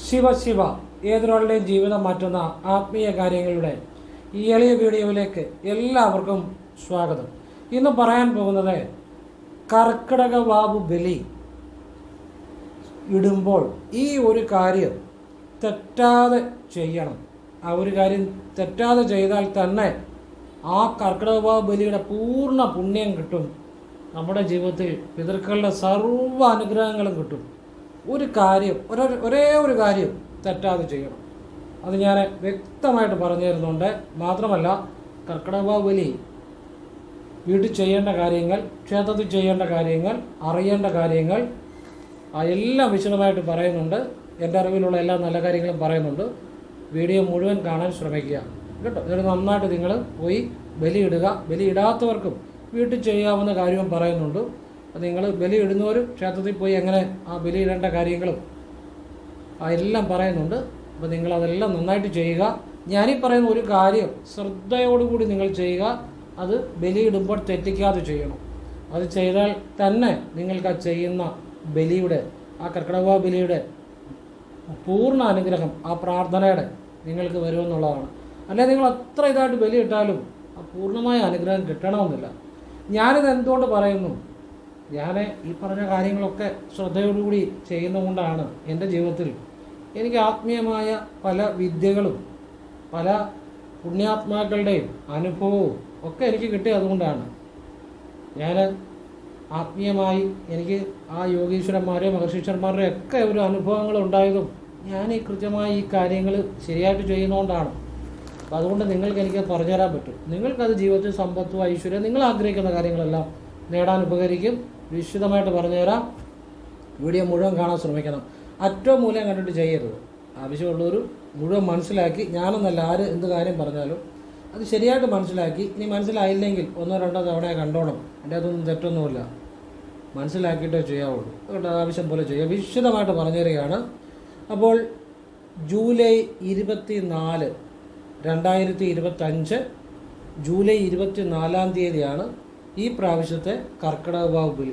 ശിവ ഏതൊരാളുടെയും ജീവിതം മാറ്റുന്ന ആത്മീയ കാര്യങ്ങളുടെ ഈ എളിയ വീഡിയോയിലേക്ക് എല്ലാവർക്കും സ്വാഗതം. ഇന്ന് പറയാൻ പോകുന്നത് കർക്കിടക വാവ് ബലി ഇടുമ്പോൾ ഈ ഒരു കാര്യം തെറ്റാതെ ചെയ്യണം. ആ ഒരു കാര്യം തെറ്റാതെ ചെയ്താൽ തന്നെ ആ കർക്കിടക വാവ് ബലിയുടെ പൂർണ്ണ പുണ്യം കിട്ടും. നമ്മുടെ ജീവിതത്തിൽ പിതൃക്കളുടെ സർവ്വ അനുഗ്രഹങ്ങളും കിട്ടും. ഒരു കാര്യം ഒരേ ഒരു കാര്യം തെറ്റാതെ ചെയ്യണം. അത് ഞാൻ വ്യക്തമായിട്ട് പറഞ്ഞു തരുന്നുണ്ട്. മാത്രമല്ല, കർക്കിടക വാവ് ബലി വീട്ടിൽ ചെയ്യേണ്ട കാര്യങ്ങൾ, ക്ഷേത്രത്തിൽ ചെയ്യേണ്ട കാര്യങ്ങൾ, അറിയേണ്ട കാര്യങ്ങൾ എല്ലാം വിശദമായിട്ട് പറയുന്നുണ്ട്. എൻ്റെ അറിവിലുള്ള എല്ലാ നല്ല കാര്യങ്ങളും പറയുന്നുണ്ട്. വീഡിയോ മുഴുവൻ കാണാൻ ശ്രമിക്കുക കേട്ടോ. എന്നിട്ട് നന്നായിട്ട് നിങ്ങൾ പോയി ബലി ഇടുക. ബലി ഇടാത്തവർക്കും വീട്ടിൽ ചെയ്യാവുന്ന കാര്യവും പറയുന്നുണ്ട്. നിങ്ങൾ ബലി ഇടുന്നവരും ക്ഷേത്രത്തിൽ പോയി എങ്ങനെ ആ ബലി ഇടേണ്ട കാര്യങ്ങളും എല്ലാം പറയുന്നുണ്ട്. അപ്പോൾ നിങ്ങളതെല്ലാം നന്നായിട്ട് ചെയ്യുക. ഞാനീ പറയുന്ന ഒരു കാര്യം ശ്രദ്ധയോടുകൂടി നിങ്ങൾ ചെയ്യുക. അത് ബലി ഇടുമ്പോൾ തെറ്റിക്കാതെ ചെയ്യണം. അത് ചെയ്താൽ തന്നെ നിങ്ങൾക്ക് ആ ചെയ്യുന്ന ബലിയുടെ, ആ കർക്കിടക ബലിയുടെ പൂർണ്ണ അനുഗ്രഹം, ആ പ്രാർത്ഥനയുടെ നിങ്ങൾക്ക് വരുമെന്നുള്ളതാണ്. അല്ലെങ്കിൽ നിങ്ങൾ അത്ര ഇതായിട്ട് ബലി ഇട്ടാലും ആ പൂർണ്ണമായ അനുഗ്രഹം കിട്ടണമെന്നില്ല. ഞാനിത് എന്തുകൊണ്ട് പറയുന്നു? ഞാൻ ഈ പറഞ്ഞ കാര്യങ്ങളൊക്കെ ശ്രദ്ധയോടുകൂടി ചെയ്യുന്നതുകൊണ്ടാണ് എൻ്റെ ജീവിതത്തിൽ എനിക്ക് ആത്മീയമായ പല വിദ്യകളും പല പുണ്യാത്മാക്കളുടെയും അനുഭവവും ഒക്കെ എനിക്ക് കിട്ടിയത്. അതുകൊണ്ടാണ് ഞാൻ ആത്മീയമായി എനിക്ക് ആ യോഗീശ്വരന്മാരെയും മഹർഷീശ്വരന്മാരുടെയും ഒക്കെ ഒരു അനുഭവങ്ങൾ ഉണ്ടായതും ഞാൻ ഈ കൃത്യമായി ഈ കാര്യങ്ങൾ ശരിയായിട്ട് ചെയ്യുന്നതുകൊണ്ടാണ്. അപ്പോൾ അതുകൊണ്ട് നിങ്ങൾക്ക് എനിക്ക് പറഞ്ഞുതരാൻ പറ്റും. നിങ്ങൾക്കത് ജീവിതത്തിൽ സമ്പത്തും ഐശ്വര്യം നിങ്ങൾ ആഗ്രഹിക്കുന്ന കാര്യങ്ങളെല്ലാം നേടാൻ ഉപകരിക്കും. വിശദമായിട്ട് പറഞ്ഞുതരാം. വീഡിയോ മുഴുവൻ കാണാൻ ശ്രമിക്കണം. അറ്റവും മൂലം കണ്ടിട്ട് ചെയ്യരുത്. ആവശ്യമുള്ളവർ മുഴുവൻ മനസ്സിലാക്കി, ഞാനെന്നല്ല ആര് എന്ത് കാര്യം പറഞ്ഞാലും അത് ശരിയായിട്ട് മനസ്സിലാക്കി. ഇനി മനസ്സിലായില്ലെങ്കിൽ ഒന്നോ രണ്ടോ തവണ കണ്ടോണം. എൻ്റെ അതൊന്നും തെറ്റൊന്നുമില്ല. മനസ്സിലാക്കിയിട്ടേ ചെയ്യാവുള്ളൂ. അതുകൊണ്ട് ആവശ്യം പോലെ ചെയ്യുക. വിശദമായിട്ട് പറഞ്ഞു തരികയാണ്. അപ്പോൾ ജൂലൈ 24, 2025 ജൂലൈ 24 തീയതിയാണ് ഈ പ്രാവശ്യത്തെ കർക്കിടക വാവ് ബലി.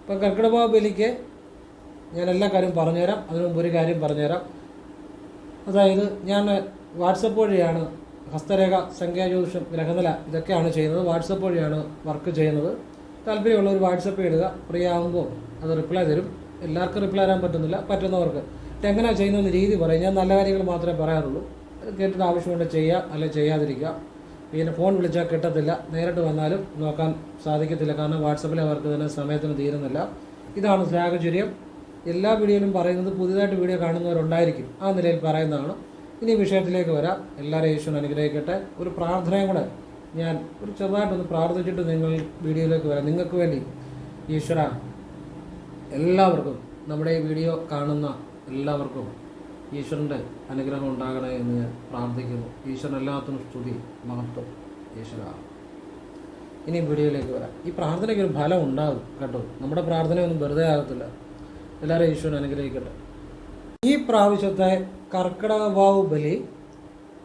അപ്പം കർക്കിടക വാവ് ബലിക്ക് ഞാൻ എല്ലാ കാര്യം പറഞ്ഞുതരാം. അതിനു മുമ്പ് ഒരു കാര്യം പറഞ്ഞുതരാം. അതായത് ഞാൻ വാട്സപ്പ് വഴിയാണ് ഹസ്തരേഖ, സംഖ്യാജ്യോതിഷം, ഗ്രഹനില ഇതൊക്കെയാണ് ചെയ്യുന്നത്. വാട്സപ്പ് വഴിയാണ് വർക്ക് ചെയ്യുന്നത്. താല്പര്യമുള്ളവർ വാട്സപ്പ് ഇടുക. ഫ്രീ ആകുമ്പോൾ അത് റിപ്ലൈ തരും. എല്ലാവർക്കും റിപ്ലൈ തരാൻ പറ്റുന്നില്ല. പറ്റുന്നവർക്ക് എങ്ങനെയാണ് ചെയ്യുന്നതെന്ന് രീതി പറയും. ഞാൻ നല്ല കാര്യങ്ങൾ മാത്രമേ പറയാറുള്ളൂ. കേട്ടിട്ട് ആവശ്യമുണ്ട് ചെയ്യുക, അല്ലെങ്കിൽ ചെയ്യാതിരിക്കുക. പിന്നെ ഫോൺ വിളിച്ചാൽ കിട്ടത്തില്ല. നേരിട്ട് വന്നാലും നോക്കാൻ സാധിക്കത്തില്ല. കാരണം വാട്സപ്പിൽ അവർക്ക് തന്നെ സമയത്തിന് തീരുന്നില്ല. ഇതാണ് സാഹചര്യം. എല്ലാ വീഡിയോയിലും പറയുന്നത് പുതിയതായിട്ട് വീഡിയോ കാണുന്നവരുണ്ടായിരിക്കും. ആ നിലയിൽ പറയുന്നതാണ്. ഇനി വിഷയത്തിലേക്ക് വരാം. എല്ലാവരെയും ഈശ്വരൻ അനുഗ്രഹിക്കട്ടെ. ഒരു പ്രാർത്ഥനയും കൂടെ ഞാൻ ഒരു ചെറുതായിട്ടൊന്ന് പ്രാർത്ഥിച്ചിട്ട് നിങ്ങൾ വീഡിയോയിലേക്ക് വരാം. നിങ്ങൾക്ക് വേണ്ടി ഈശ്വര എല്ലാവർക്കും, നമ്മുടെ ഈ വീഡിയോ കാണുന്ന എല്ലാവർക്കും ഈശ്വരൻ്റെ അനുഗ്രഹം ഉണ്ടാകണേ എന്ന് ഞാൻ പ്രാർത്ഥിക്കുന്നു. ഈശ്വരൻ എല്ലാത്തിനും സ്തുതി, മഹത്വം ഈശ്വര. ഇനി വീഡിയോയിലേക്ക് വരാം. ഈ പ്രാർത്ഥനയ്ക്ക് ഒരു ഫലം ഉണ്ടാകും കേട്ടോ. നമ്മുടെ പ്രാർത്ഥനയൊന്നും വെറുതെ ആകത്തില്ല. എല്ലാവരും ഈശ്വരൻ അനുഗ്രഹിക്കട്ടെ. ഈ പ്രാവശ്യത്തെ കർക്കിടക വാവ് ബലി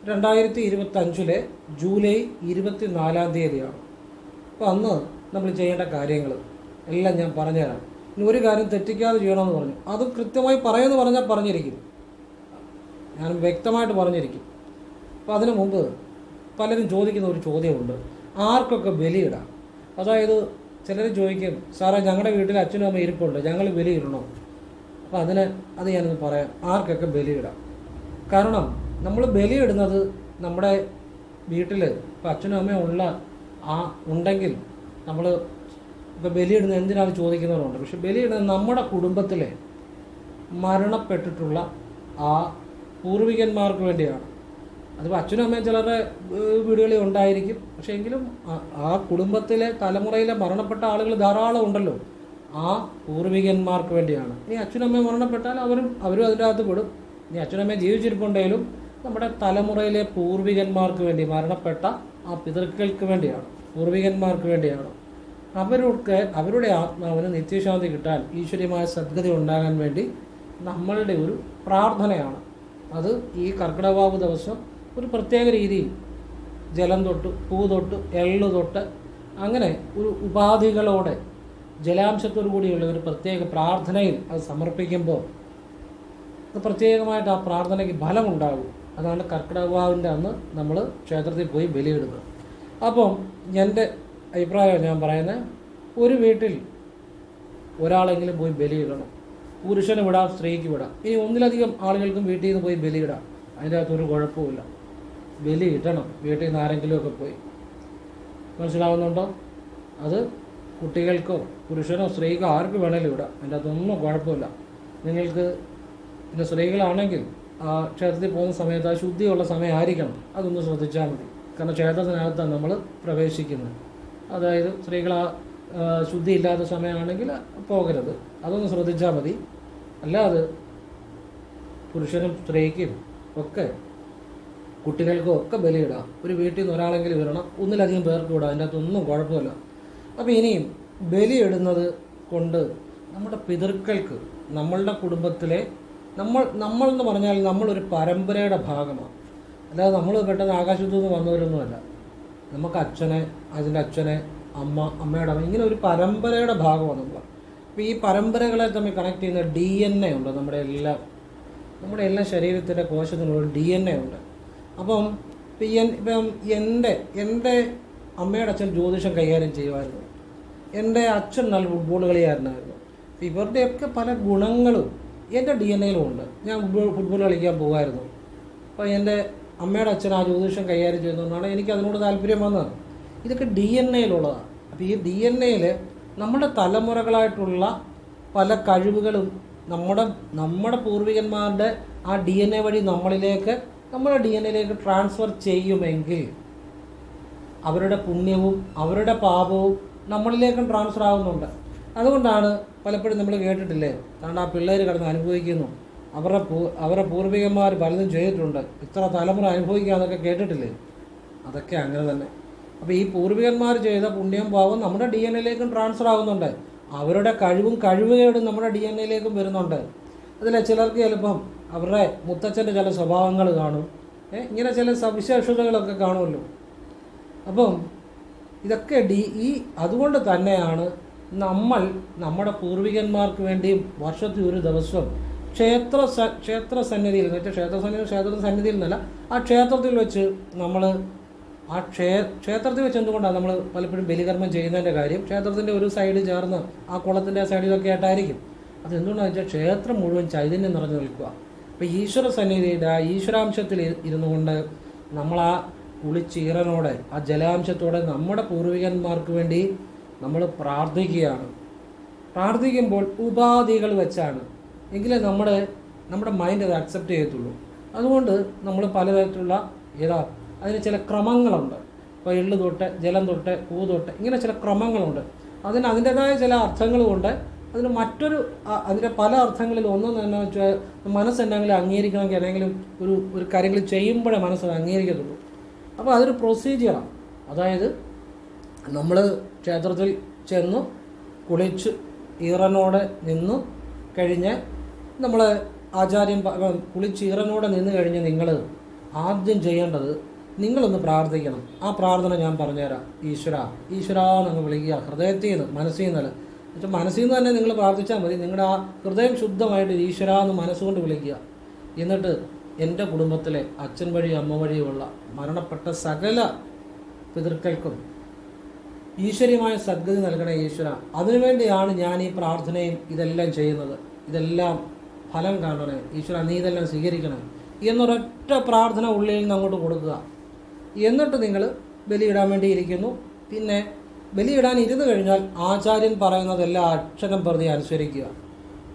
2025 ജൂലൈ 24 തീയതിയാണ്. അപ്പോൾ അന്ന് നമ്മൾ ചെയ്യേണ്ട കാര്യങ്ങൾ എല്ലാം ഞാൻ പറഞ്ഞുതരാം. ഇനി ഒരു കാര്യം തെറ്റിക്കാതെ ചെയ്യണമെന്ന് പറഞ്ഞു. അത് കൃത്യമായി പറയുമെന്ന് പറഞ്ഞാൽ പറഞ്ഞിരിക്കും. ഞാൻ വ്യക്തമായിട്ട് പറഞ്ഞിരിക്കും. അപ്പോൾ അതിനു മുമ്പ് പലരും ചോദിക്കുന്ന ഒരു ചോദ്യമുണ്ട്, ആർക്കൊക്കെ ബലിയിടാം? അതായത് ചിലർ ചോദിക്കും, സാറേ ഞങ്ങളുടെ വീട്ടിൽ അച്ഛനും അമ്മ ഇരിപ്പുണ്ട്, ഞങ്ങൾ ബലിയിടണോ? അപ്പോൾ അത് ഞാനൊന്ന് പറയാം. ആർക്കൊക്കെ ബലിയിടാം. കാരണം നമ്മൾ ബലിയിടുന്നത് നമ്മുടെ വീട്ടിൽ ഇപ്പോൾ അച്ഛനും അമ്മയും ഉണ്ടെങ്കിൽ നമ്മൾ ഇപ്പോൾ ബലിയിടുന്നത് എന്തിനാണ് ചോദിക്കുന്നവരുണ്ട്. പക്ഷെ ബലിയിടുന്നത് നമ്മുടെ കുടുംബത്തിലെ മരണപ്പെട്ടിട്ടുള്ള ആ പൂർവികന്മാർക്ക് വേണ്ടിയാണ്. അതിപ്പോൾ അച്ഛനും അമ്മയും ചിലരുടെ വീടുകളിൽ ഉണ്ടായിരിക്കും. പക്ഷേ എങ്കിലും ആ കുടുംബത്തിലെ തലമുറയിലെ മരണപ്പെട്ട ആളുകൾ ധാരാളം ഉണ്ടല്ലോ. ആ പൂർവികന്മാർക്ക് വേണ്ടിയാണ്. ഇനി അച്ഛനും അമ്മയും മരണപ്പെട്ടാൽ അവരും അതിൻ്റെ അകത്ത് പെടും. ഇനി അച്ഛനും അമ്മയും ജീവിച്ചിരിപ്പുണ്ടെങ്കിലും നമ്മുടെ തലമുറയിലെ പൂർവികന്മാർക്ക് വേണ്ടി, മരണപ്പെട്ട ആ പിതൃക്കൾക്ക് വേണ്ടിയാണ്, പൂർവികന്മാർക്ക് വേണ്ടിയാണ്. അവരുടെ ആത്മാവിന് നിത്യശാന്തി കിട്ടാൻ, ഈശ്വര്യമായ സദ്ഗതി ഉണ്ടാകാൻ വേണ്ടി നമ്മളുടെ ഒരു പ്രാർത്ഥനയാണ്. അത് ഈ കർക്കിടക വാവ് ദിവസം ഒരു പ്രത്യേക രീതിയിൽ ജലം തൊട്ട്, പൂ തൊട്ട്, എള്ളു തൊട്ട്, അങ്ങനെ ഒരു ഉപാധികളോടെ ജലാംശത്തോടു കൂടിയുള്ള ഒരു പ്രത്യേക പ്രാർത്ഥനയിൽ അത് സമർപ്പിക്കുമ്പോൾ അത് പ്രത്യേകമായിട്ട് ആ പ്രാർത്ഥനയ്ക്ക് ഫലമുണ്ടാകും. അതാണ് കർക്കിടകവാവിൻ്റെ അന്ന് നമ്മൾ ക്ഷേത്രത്തിൽ പോയി ബലിയിടുന്നത്. അപ്പം എൻ്റെ അഭിപ്രായം ഞാൻ പറയുന്നത്, ഒരു വീട്ടിൽ ഒരാളെങ്കിലും പോയി ബലിയിടണം. പുരുഷന് വിടാം, സ്ത്രീക്ക് വിടാം. ഇനി ഒന്നിലധികം ആളുകൾക്കും വീട്ടിൽ നിന്ന് പോയി ബലിയിടാം, അതിൻ്റെ അകത്തൊരു കുഴപ്പമില്ല. ബലിയിടണം വീട്ടിൽ നിന്ന് ആരെങ്കിലുമൊക്കെ പോയി. മനസ്സിലാവുന്നുണ്ടോ? അത് കുട്ടികൾക്കോ പുരുഷനോ സ്ത്രീക്കോ ആർക്ക് വേണേലും ഇടാം, അതിൻ്റെ അകത്തൊന്നും കുഴപ്പമില്ല. നിങ്ങൾക്ക് പിന്നെ സ്ത്രീകളാണെങ്കിൽ ക്ഷേത്രത്തിൽ പോകുന്ന സമയത്ത് ആ ശുദ്ധിയുള്ള സമയമായിരിക്കണം, അതൊന്ന് ശ്രദ്ധിച്ചാൽ മതി. കാരണം ക്ഷേത്രത്തിനകത്താണ് നമ്മൾ പ്രവേശിക്കുന്നത്. അതായത് സ്ത്രീകൾ ശുദ്ധിയില്ലാത്ത സമയമാണെങ്കിൽ പോകരുത്, അതൊന്ന് ശ്രദ്ധിച്ചാൽ മതി. അല്ലാതെ പുരുഷനും സ്ത്രീക്കും ഒക്കെ കുട്ടികൾക്കും ഒക്കെ ബലിയിടാം. ഒരു വീട്ടിൽ നിന്ന് ഒരാളെങ്കിലും വരണം, ഒന്നിലധികം പേർക്ക് വിടാം, അതിൻ്റെ അകത്തൊന്നും കുഴപ്പമില്ല. അപ്പോൾ ഇനിയും ബലിയിടുന്നത് കൊണ്ട് നമ്മുടെ പിതൃക്കൾക്ക്, നമ്മളുടെ കുടുംബത്തിലെ നമ്മൾ എന്ന് പറഞ്ഞാൽ നമ്മളൊരു പരമ്പരയുടെ ഭാഗമാണ്. അല്ലാതെ നമ്മൾ പെട്ടെന്ന് ആകാശത്തു നിന്ന് വന്നവരൊന്നുമല്ല. നമുക്ക് അച്ഛനെ, അതിൻ്റെ അച്ഛനെ, അമ്മയുടെ അമ്മ, ഇങ്ങനെ ഒരു പരമ്പരയുടെ ഭാഗമാണ് നമ്മൾ. അപ്പോൾ ഈ പരമ്പരകളെ തമ്മിൽ കണക്ട് ചെയ്യുന്ന DNA ഉണ്ട്. നമ്മുടെ എല്ലാ ശരീരത്തിൻ്റെ കോശത്തിനുള്ള DNA ഉണ്ട്. അപ്പം എൻ്റെ അമ്മയുടെ അച്ഛൻ ജ്യോതിഷം കൈകാര്യം ചെയ്യുമായിരുന്നു. എൻ്റെ അച്ഛൻ നല്ല ഫുട്ബോൾ കളിക്കാരനായിരുന്നു. ഇവരുടെയൊക്കെ പല ഗുണങ്ങളും എൻ്റെ DNA-യിലും ഉണ്ട്. ഞാൻ ഫുട്ബോൾ കളിക്കാൻ പോകുമായിരുന്നു. അപ്പോൾ എൻ്റെ അമ്മയുടെ അച്ഛൻ ആ ജ്യോതിഷം കൈകാര്യം ചെയ്യുന്നതുകൊണ്ടാണ് എനിക്ക് അതിനോട് താല്പര്യം വന്നത്. ഇതൊക്കെ DNA-യിലുള്ളതാണ്. അപ്പോൾ ഈ DNA-യിൽ നമ്മുടെ തലമുറകളായിട്ടുള്ള പല കഴിവുകളും നമ്മുടെ പൂർവികന്മാരുടെ ആ DNA വഴി നമ്മുടെ DNA-യിലേക്ക് ട്രാൻസ്ഫർ ചെയ്യുമെങ്കിൽ അവരുടെ പുണ്യവും അവരുടെ പാപവും നമ്മളിലേക്കും ട്രാൻസ്ഫർ ആകുന്നുണ്ട്. അതുകൊണ്ടാണ് പലപ്പോഴും നമ്മൾ കേട്ടിട്ടില്ലേ, കാരണം ആ പിള്ളേർ കിടന്ന് അനുഭവിക്കുന്നു, അവരുടെ പൂർവികന്മാർ പലതും ചെയ്തിട്ടുണ്ട്, ഇത്ര തലമുറ അനുഭവിക്കാന്നൊക്കെ കേട്ടിട്ടില്ലേ? അതൊക്കെ അങ്ങനെ തന്നെ. അപ്പോൾ ഈ പൂർവികന്മാർ ചെയ്ത പുണ്യം പാവം നമ്മുടെ DNA-യിലേക്കും ട്രാൻസ്ഫർ ആകുന്നുണ്ട്. അവരുടെ കഴിവുകേടും നമ്മുടെ DNA-യിലേക്കും വരുന്നുണ്ട്. അതിൽ ചിലർക്ക് ചിലപ്പം അവരുടെ മുത്തച്ഛൻ്റെ ചില സ്വഭാവങ്ങൾ കാണും, ഇങ്ങനെ ചില സവിശേഷതകളൊക്കെ കാണുമല്ലോ. അപ്പം ഇതൊക്കെ അതുകൊണ്ട് തന്നെയാണ് നമ്മുടെ പൂർവികന്മാർക്ക് വേണ്ടിയും വർഷത്തിൽ ഒരു ദിവസം ക്ഷേത്ര സന്നിധിയിൽ എന്ന് വെച്ചാൽ ക്ഷേത്ര സന്നിധിയിൽ നിന്നല്ല, ആ ക്ഷേത്രത്തിൽ വെച്ച് നമ്മൾ ക്ഷേത്രത്തിൽ വെച്ച് എന്തുകൊണ്ടാണ് നമ്മൾ പലപ്പോഴും ബലികർമ്മം ചെയ്യുന്നതിൻ്റെ കാര്യം, ക്ഷേത്രത്തിൻ്റെ ഒരു സൈഡ് ചേർന്ന് ആ കുളത്തിൻ്റെ സൈഡിലൊക്കെ ആയിട്ടായിരിക്കും. അതെന്തുകൊണ്ടാണെന്ന് വെച്ചാൽ ക്ഷേത്രം മുഴുവൻ ചൈതന്യം നിറഞ്ഞു നിൽക്കുക. അപ്പോൾ ഈശ്വര സന്നിധിയുടെ ആ ഈശ്വരാംശത്തിൽ ഇരുന്നു കൊണ്ട് നമ്മൾ ആ കുളിച്ചീറനോടെ ആ ജലാംശത്തോടെ നമ്മുടെ പൂർവികന്മാർക്ക് വേണ്ടി നമ്മൾ പ്രാർത്ഥിക്കുമ്പോൾ ഉപാധികൾ വെച്ചാണ്, എങ്കിലേ നമ്മുടെ മൈൻഡ് അത് അക്സെപ്റ്റ് ചെയ്യത്തുള്ളൂ. അതുകൊണ്ട് നമ്മൾ പലതരത്തിലുള്ള അതിന് ചില ക്രമങ്ങളുണ്ട്. ഇപ്പോൾ എള്ള് തൊട്ട്, ജലം തൊട്ട്, പൂ തൊട്ട്, ഇങ്ങനെ ചില ക്രമങ്ങളുണ്ട്. അതിൻ്റെതായ ചില അർത്ഥങ്ങളുമുണ്ട്. അതിൻ്റെ പല അർത്ഥങ്ങളിൽ ഒന്നെന്ന് വെച്ചാൽ മനസ്സെന്തെങ്കിലും അംഗീകരിക്കണമെങ്കിൽ അല്ലെങ്കിൽ ഒരു കാര്യങ്ങൾ ചെയ്യുമ്പോഴേ മനസ്സത് അംഗീകരിക്കത്തുള്ളൂ. അപ്പോൾ അതൊരു പ്രൊസീജിയറാണ്. അതായത് നമ്മൾ ക്ഷേത്രത്തിൽ ചെന്ന് കുളിച്ച് ഈറനോടെ നിന്ന് കഴിഞ്ഞ് നമ്മൾ കുളിച്ച് ഈറനോടെ നിന്ന് കഴിഞ്ഞ് നിങ്ങൾ ആദ്യം ചെയ്യേണ്ടത് നിങ്ങളൊന്ന് പ്രാർത്ഥിക്കണം. ആ പ്രാർത്ഥന ഞാൻ പറഞ്ഞുതരാം. ഈശ്വര എന്ന് വിളിക്കുക, ഹൃദയത്തിൽ നിന്ന്, മനസ്സിൽ നിന്ന്. എന്നുവെച്ചാൽ മനസ്സിൽ നിന്ന് തന്നെ നിങ്ങൾ പ്രാർത്ഥിച്ചാൽ മതി. നിങ്ങളുടെ ആ ഹൃദയം ശുദ്ധമായിട്ട് ഈശ്വര എന്ന് മനസ്സുകൊണ്ട് വിളിക്കുക. എന്നിട്ട് എൻ്റെ കുടുംബത്തിലെ അച്ഛൻ വഴി അമ്മ വഴിയുമുള്ള മരണപ്പെട്ട സകല പിതൃക്കൾക്കും ഈശ്വര്യമായ സദ്ഗതി നൽകണേ ഈശ്വര. അതിനുവേണ്ടിയാണ് ഞാൻ ഈ പ്രാർത്ഥനയും ഇതെല്ലാം ചെയ്യുന്നത്. ഇതെല്ലാം ഫലം കാണണേ ഈശ്വര, നീ ഇതെല്ലാം സ്വീകരിക്കണം എന്നൊരൊറ്റ പ്രാർത്ഥന ഉള്ളിൽ നിന്ന് അങ്ങോട്ട് കൊടുക്കുക. എന്നിട്ട് നിങ്ങൾ ബലിയിടാൻ വേണ്ടി ഇരിക്കുന്നു. പിന്നെ ബലിയിടാൻ ഇരുന്ന് കഴിഞ്ഞാൽ ആചാര്യൻ പറയുന്നതെല്ലാം അക്ഷരം പ്രതി അനുസരിക്കുക.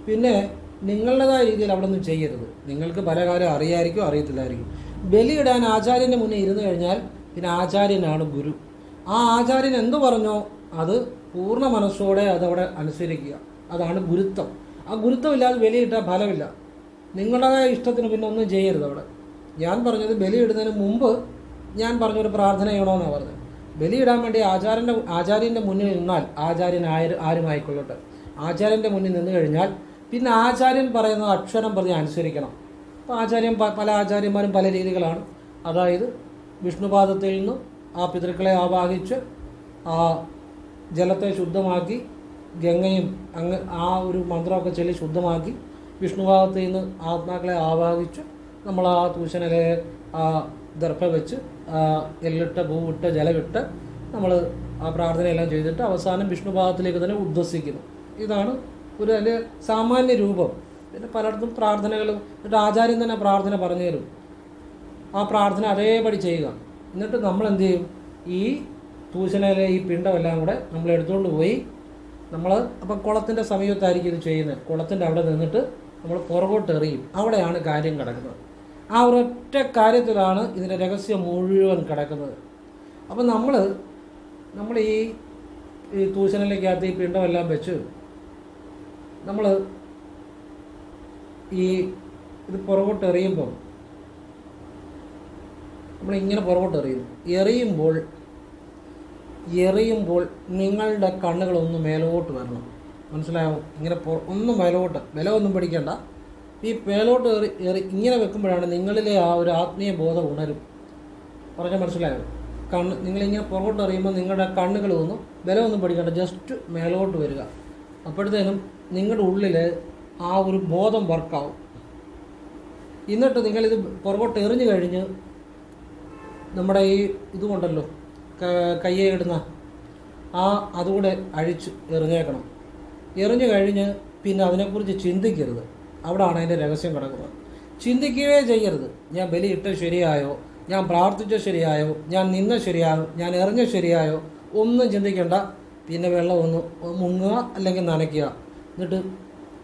പിന്നെ നിങ്ങളുടേതായ രീതിയിൽ അവിടെ ഒന്നും ചെയ്യരുത്. നിങ്ങൾക്ക് പല കാര്യം അറിയായിരിക്കും, അറിയത്തില്ലായിരിക്കും. ബലിയിടാൻ ആചാര്യൻ്റെ മുന്നേ ഇരുന്ന് കഴിഞ്ഞാൽ പിന്നെ ആചാര്യനാണ് ഗുരു. ആ ആചാര്യൻ എന്തു പറഞ്ഞോ അത് പൂർണ്ണ മനസ്സോടെ അതവിടെ അനുസരിക്കുക. അതാണ് ഗുരുത്വം. ആ ഗുരുത്വമില്ലാതെ ബലിയിട്ടാൽ ഫലമില്ല. നിങ്ങളുടേതായ ഇഷ്ടത്തിന് പിന്നെ ഒന്നും ചെയ്യരുത് അവിടെ. ഞാൻ പറഞ്ഞത് ബലിയിടുന്നതിന് മുമ്പ് ഞാൻ പറഞ്ഞൊരു പ്രാർത്ഥന ചെയ്യണമെന്നാണ് പറഞ്ഞത്. ബലിയിടാൻ വേണ്ടി ആചാര്യൻ്റെ മുന്നിൽ നിന്നാൽ ആചാര്യൻ ആരുമായിക്കൊള്ളട്ടെ, ആചാര്യൻ്റെ മുന്നിൽ നിന്ന് കഴിഞ്ഞാൽ പിന്നെ ആചാര്യൻ പറയുന്നത് അക്ഷരം പ്രതി അനുസരിക്കണം. അപ്പോൾ പല ആചാര്യന്മാരും പല രീതികളാണ്. അതായത് വിഷ്ണുപാദത്തിൽ നിന്നും ആ പിതൃക്കളെ ആവാഹിച്ച് ആ ജലത്തെ ശുദ്ധമാക്കി ഗംഗയും ആ ഒരു മന്ത്രമൊക്കെ ചൊല്ലി ശുദ്ധമാക്കി വിഷ്ണുഭാഗത്ത് നിന്ന് ആത്മാക്കളെ ആവാഹിച്ച് നമ്മൾ ആ തൂശനിലെ ആ ദർഭ വെച്ച് എല്ലിട്ട് പൂവിട്ട് ജലമിട്ട് നമ്മൾ ആ പ്രാർത്ഥനയെല്ലാം ചെയ്തിട്ട് അവസാനം വിഷ്ണുഭാഗത്തിലേക്ക് തന്നെ ഉദ്വസിക്കുന്നു. ഇതാണ് ഒരു അതിൽ സാമാന്യ രൂപം. പിന്നെ പലയിടത്തും പ്രാർത്ഥനകളും എന്നിട്ട് ആചാര്യൻ തന്നെ പ്രാർത്ഥന പറഞ്ഞു തരും. ആ പ്രാർത്ഥന അതേപടി ചെയ്യുക. എന്നിട്ട് നമ്മൾ എന്ത് ചെയ്യും, ഈ തൂശനയിലെ ഈ പിണ്ടമെല്ലാം കൂടെ നമ്മൾ എടുത്തുകൊണ്ട് പോയി നമ്മൾ അപ്പം കുളത്തിൻ്റെ സമീപത്തായിരിക്കും ഇത് ചെയ്യുന്നത്. കുളത്തിൻ്റെ അവിടെ നിന്നിട്ട് നമ്മൾ പുറകോട്ട് എറിയും. അവിടെയാണ് കാര്യം കിടക്കുന്നത്. ആ ഒരൊറ്റ കാര്യത്തിലാണ് ഇതിൻ്റെ രഹസ്യം മുഴുവൻ കിടക്കുന്നത്. അപ്പം നമ്മൾ ഈ തൂശനിലേക്കകത്ത് ഈ പിണ്ടമെല്ലാം വെച്ച് നമ്മൾ ഈ ഇത് പുറകോട്ട് എറിയുമ്പം നമ്മളിങ്ങനെ പുറകോട്ട് എറിയുമ്പോൾ നിങ്ങളുടെ കണ്ണുകളൊന്ന് മേലോട്ട് വരണം. മനസ്സിലായോ? ഇങ്ങനെ ഒന്ന് മേലോട്ട്, ബലമൊന്നും പിടിക്കണ്ട. ഈ മേലോട്ട് ഇങ്ങനെ വെക്കുമ്പോഴാണ് നിങ്ങളിലെ ആ ഒരു ആത്മീയ ബോധം ഉണരും. പറഞ്ഞാൽ മനസ്സിലായോ? നിങ്ങളിങ്ങനെ പുറകോട്ട് എറിയുമ്പോൾ നിങ്ങളുടെ കണ്ണുകളൊന്നും ബലമൊന്നും പിടിക്കണ്ട, ജസ്റ്റ് മേലോട്ട് വരിക. അപ്പോഴത്തേനും നിങ്ങളുടെ ഉള്ളിൽ ആ ഒരു ബോധം വർക്കാവും. എന്നിട്ട് നിങ്ങളിത് പുറകോട്ട് എറിഞ്ഞു കഴിഞ്ഞ് നമ്മുടെ ഈ ഇതുകൊണ്ടല്ലോ കയ്യെ ഇടുന്ന അതുകൂടെ അഴിച്ച് എറിഞ്ഞേക്കണം. എറിഞ്ഞു കഴിഞ്ഞ് പിന്നെ അതിനെക്കുറിച്ച് ചിന്തിക്കരുത്. അവിടെയാണ് അതിൻ്റെ രഹസ്യം കിടക്കുന്നത്. ചിന്തിക്കുകയേ ചെയ്യരുത്. ഞാൻ ബലിയിട്ട ശരിയായോ, ഞാൻ പ്രാർത്ഥിച്ച ശരിയായോ, ഞാൻ നിന്ന ശരിയായോ, ഞാൻ എറിഞ്ഞ ശരിയായോ, ഒന്നും ചിന്തിക്കേണ്ട. പിന്നെ വെള്ളം ഒന്ന് മുങ്ങുക അല്ലെങ്കിൽ നനയ്ക്കുക. എന്നിട്ട്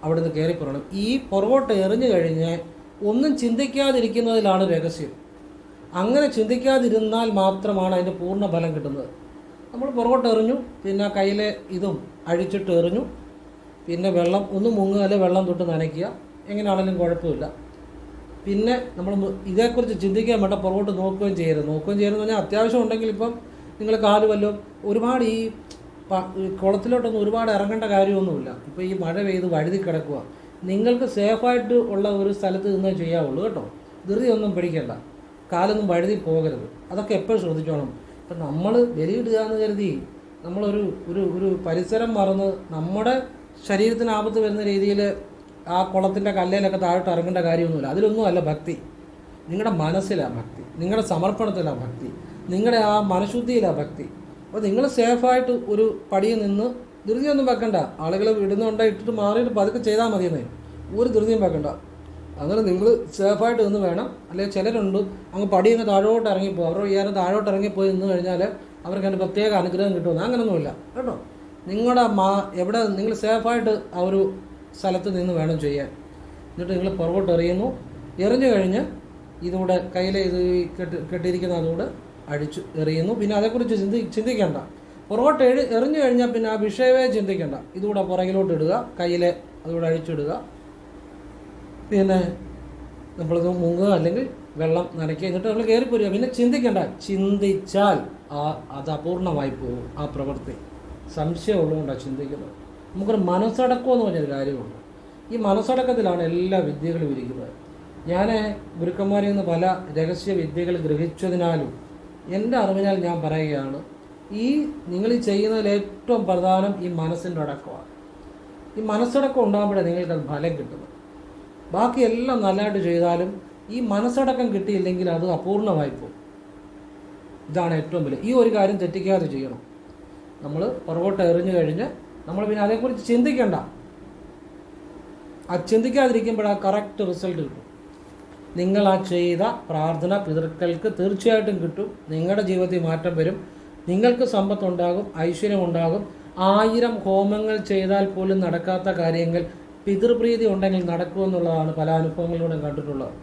അവിടെ നിന്ന് കയറിപ്പോരണം. ഈ പുറകോട്ട് എറിഞ്ഞു കഴിഞ്ഞ് ഒന്നും ചിന്തിക്കാതിരിക്കുന്നതിലാണ് രഹസ്യം. അങ്ങനെ ചിന്തിക്കാതിരുന്നാൽ മാത്രമാണ് അതിൻ്റെ പൂർണ്ണ ഫലം കിട്ടുന്നത്. നമ്മൾ പുറകോട്ട് എറിഞ്ഞു, പിന്നെ കയ്യിലെ ഇതും അഴിച്ചിട്ട് എറിഞ്ഞു, പിന്നെ വെള്ളം ഒന്ന് മുങ്ങുക അല്ലെങ്കിൽ വെള്ളം തൊട്ട് നനയ്ക്കുക, എങ്ങനെയാണെങ്കിലും കുഴപ്പമില്ല. പിന്നെ നമ്മൾ ഇതേക്കുറിച്ച് ചിന്തിക്കാൻ വേണ്ട പുറകോട്ട് നോക്കുകയും ചെയ്യരുതെന്ന് പറഞ്ഞാൽ അത്യാവശ്യം ഉണ്ടെങ്കിൽ ഇപ്പം നിങ്ങൾ കാല് വല്ലതും ഒരുപാട് ഈ കുളത്തിലോട്ടൊന്നും ഒരുപാട് ഇറങ്ങേണ്ട കാര്യമൊന്നുമില്ല. ഇപ്പോൾ ഈ മഴ പെയ്ത് വഴുതി കിടക്കുക, നിങ്ങൾക്ക് സേഫായിട്ട് ഉള്ള ഒരു സ്ഥലത്ത് നിന്നേ ചെയ്യാവുള്ളൂ കേട്ടോ. ധൃതിയൊന്നും പിടിക്കണ്ട, കാലൊന്നും വഴുതി പോകരുത്. അതൊക്കെ എപ്പോഴും ശ്രദ്ധിച്ചോണം. ഇപ്പം നമ്മൾ ബലിയിടുക എന്ന് കരുതി നമ്മളൊരു ഒരു ഒരു പരിസരം മറന്ന് നമ്മുടെ ശരീരത്തിന് ആപത്ത് വരുന്ന രീതിയിൽ ആ കുളത്തിൻ്റെ കല്ലിലൊക്കെ താഴോട്ട് ഇറങ്ങേണ്ട കാര്യമൊന്നുമില്ല. അതിലൊന്നും അല്ല ഭക്തി. നിങ്ങളുടെ മനസ്സിലാണ് ഭക്തി, നിങ്ങളുടെ സമർപ്പണത്തിലാണ് ഭക്തി, നിങ്ങളുടെ ആ മനഃശുദ്ധിയിലാണ് ഭക്തി. അപ്പോൾ നിങ്ങൾ സേഫായിട്ട് ഒരു പടിയിൽ നിന്ന് ധൃതിയൊന്നും വെക്കണ്ട. ആളുകൾ ഇടുന്നുണ്ട് ഇട്ടിട്ട് മാറിയിട്ട് പതുക്കെ ചെയ്താൽ മതിയെന്നേ, ഒരു ധൃതിയും വെക്കണ്ട. അങ്ങനെ നിങ്ങൾ സേഫായിട്ട് നിന്ന് വേണം. അല്ലെങ്കിൽ ചിലരുണ്ട് അങ്ങ് പടി അങ്ങ് താഴോട്ട് ഇറങ്ങിപ്പോയി, അവരുടെ വിചാരം താഴോട്ട് ഇറങ്ങിപ്പോയി നിന്ന് കഴിഞ്ഞാൽ അവർക്ക് അതിൻ്റെ പ്രത്യേക അനുഗ്രഹം കിട്ടുമെന്ന്. അങ്ങനെയൊന്നുമില്ല കേട്ടോ. നിങ്ങളുടെ എവിടെ നിങ്ങൾ സേഫായിട്ട് ആ ഒരു സ്ഥലത്ത് നിന്ന് വേണം ചെയ്യാൻ. എന്നിട്ട് നിങ്ങൾ പുറകോട്ട് എറിയുന്നു. എറിഞ്ഞു കഴിഞ്ഞ് ഇതുകൂടെ കയ്യിലെ ഇത് കെട്ടിയിരിക്കുന്ന അതുകൂടെ അഴിച്ച് എറിയുന്നു. പിന്നെ അതേക്കുറിച്ച് ചിന്തിക്കേണ്ട. പുറകോട്ട് എറിഞ്ഞു കഴിഞ്ഞാൽ പിന്നെ ആ വിഷയമേ ചിന്തിക്കേണ്ട. ഇതുകൂടെ പുറകിലോട്ട് ഇടുക, കയ്യിലെ അതുകൂടെ അഴിച്ചിടുക. പിന്നെ നമ്മളിത് മുങ്ങുക അല്ലെങ്കിൽ വെള്ളം നനയ്ക്കുക. എന്നിട്ട് നമ്മൾ കയറിപ്പോരുക. പിന്നെ ചിന്തിക്കേണ്ട. ചിന്തിച്ചാൽ അത് അപൂർണമായി പോകും ആ പ്രവൃത്തി. സംശയമുള്ളതുകൊണ്ടാണ് ചിന്തിക്കുന്നത്. നമുക്കൊരു മനസ്സടക്കം എന്ന് പറഞ്ഞൊരു കാര്യമുണ്ട്. ഈ മനസ്സടക്കത്തിലാണ് എല്ലാ വിദ്യകളും ഇരിക്കുന്നത്. ഞാൻ ഗുരുക്കന്മാരിൽ നിന്ന് പല രഹസ്യ വിദ്യകൾ ഗ്രഹിച്ചതിനാലും എൻ്റെ അറിവിനാൽ ഞാൻ പറയുകയാണ്, നിങ്ങൾ ഈ ചെയ്യുന്നതിൽ ഏറ്റവും പ്രധാനം ഈ മനസ്സിൻ്റെ അടക്കമാണ്. ഈ മനസ്സടക്കം ഉണ്ടാകുമ്പോഴേ നിങ്ങൾക്കത് ഫലം കിട്ടുന്നത്. ബാക്കി എല്ലാം നല്ലതായിട്ട് ചെയ്താലും ഈ മനസ്സടക്കം കിട്ടിയില്ലെങ്കിൽ അത് അപൂർണമായി പോകും. ഇതാണ് ഏറ്റവും വലിയ. ഈ ഒരു കാര്യം തെറ്റിക്കാതെ ചെയ്യണം. നമ്മൾ പുറകോട്ട് എറിഞ്ഞു കഴിഞ്ഞ് നമ്മൾ പിന്നെ അതേക്കുറിച്ച് ചിന്തിക്കേണ്ട. ചിന്തിക്കാതിരിക്കുമ്പോൾ ആ കറക്റ്റ് റിസൾട്ട് കിട്ടും. നിങ്ങൾ ആ ചെയ്ത പ്രാർത്ഥന പിതൃക്കൾക്ക് തീർച്ചയായിട്ടും കിട്ടും. നിങ്ങളുടെ ജീവിതത്തിൽ മാറ്റം വരും. നിങ്ങൾക്ക് സമ്പത്തുണ്ടാകും, ഐശ്വര്യമുണ്ടാകും. 1000 ഹോമങ്ങൾ ചെയ്താൽ പോലും നടക്കാത്ത കാര്യങ്ങൾ പിതൃപ്രീതി ഉണ്ടെങ്കിൽ നടക്കുമെന്നുള്ളതാണ് പല അനുഭവങ്ങളിലൂടെ കണ്ടിട്ടുള്ളത്.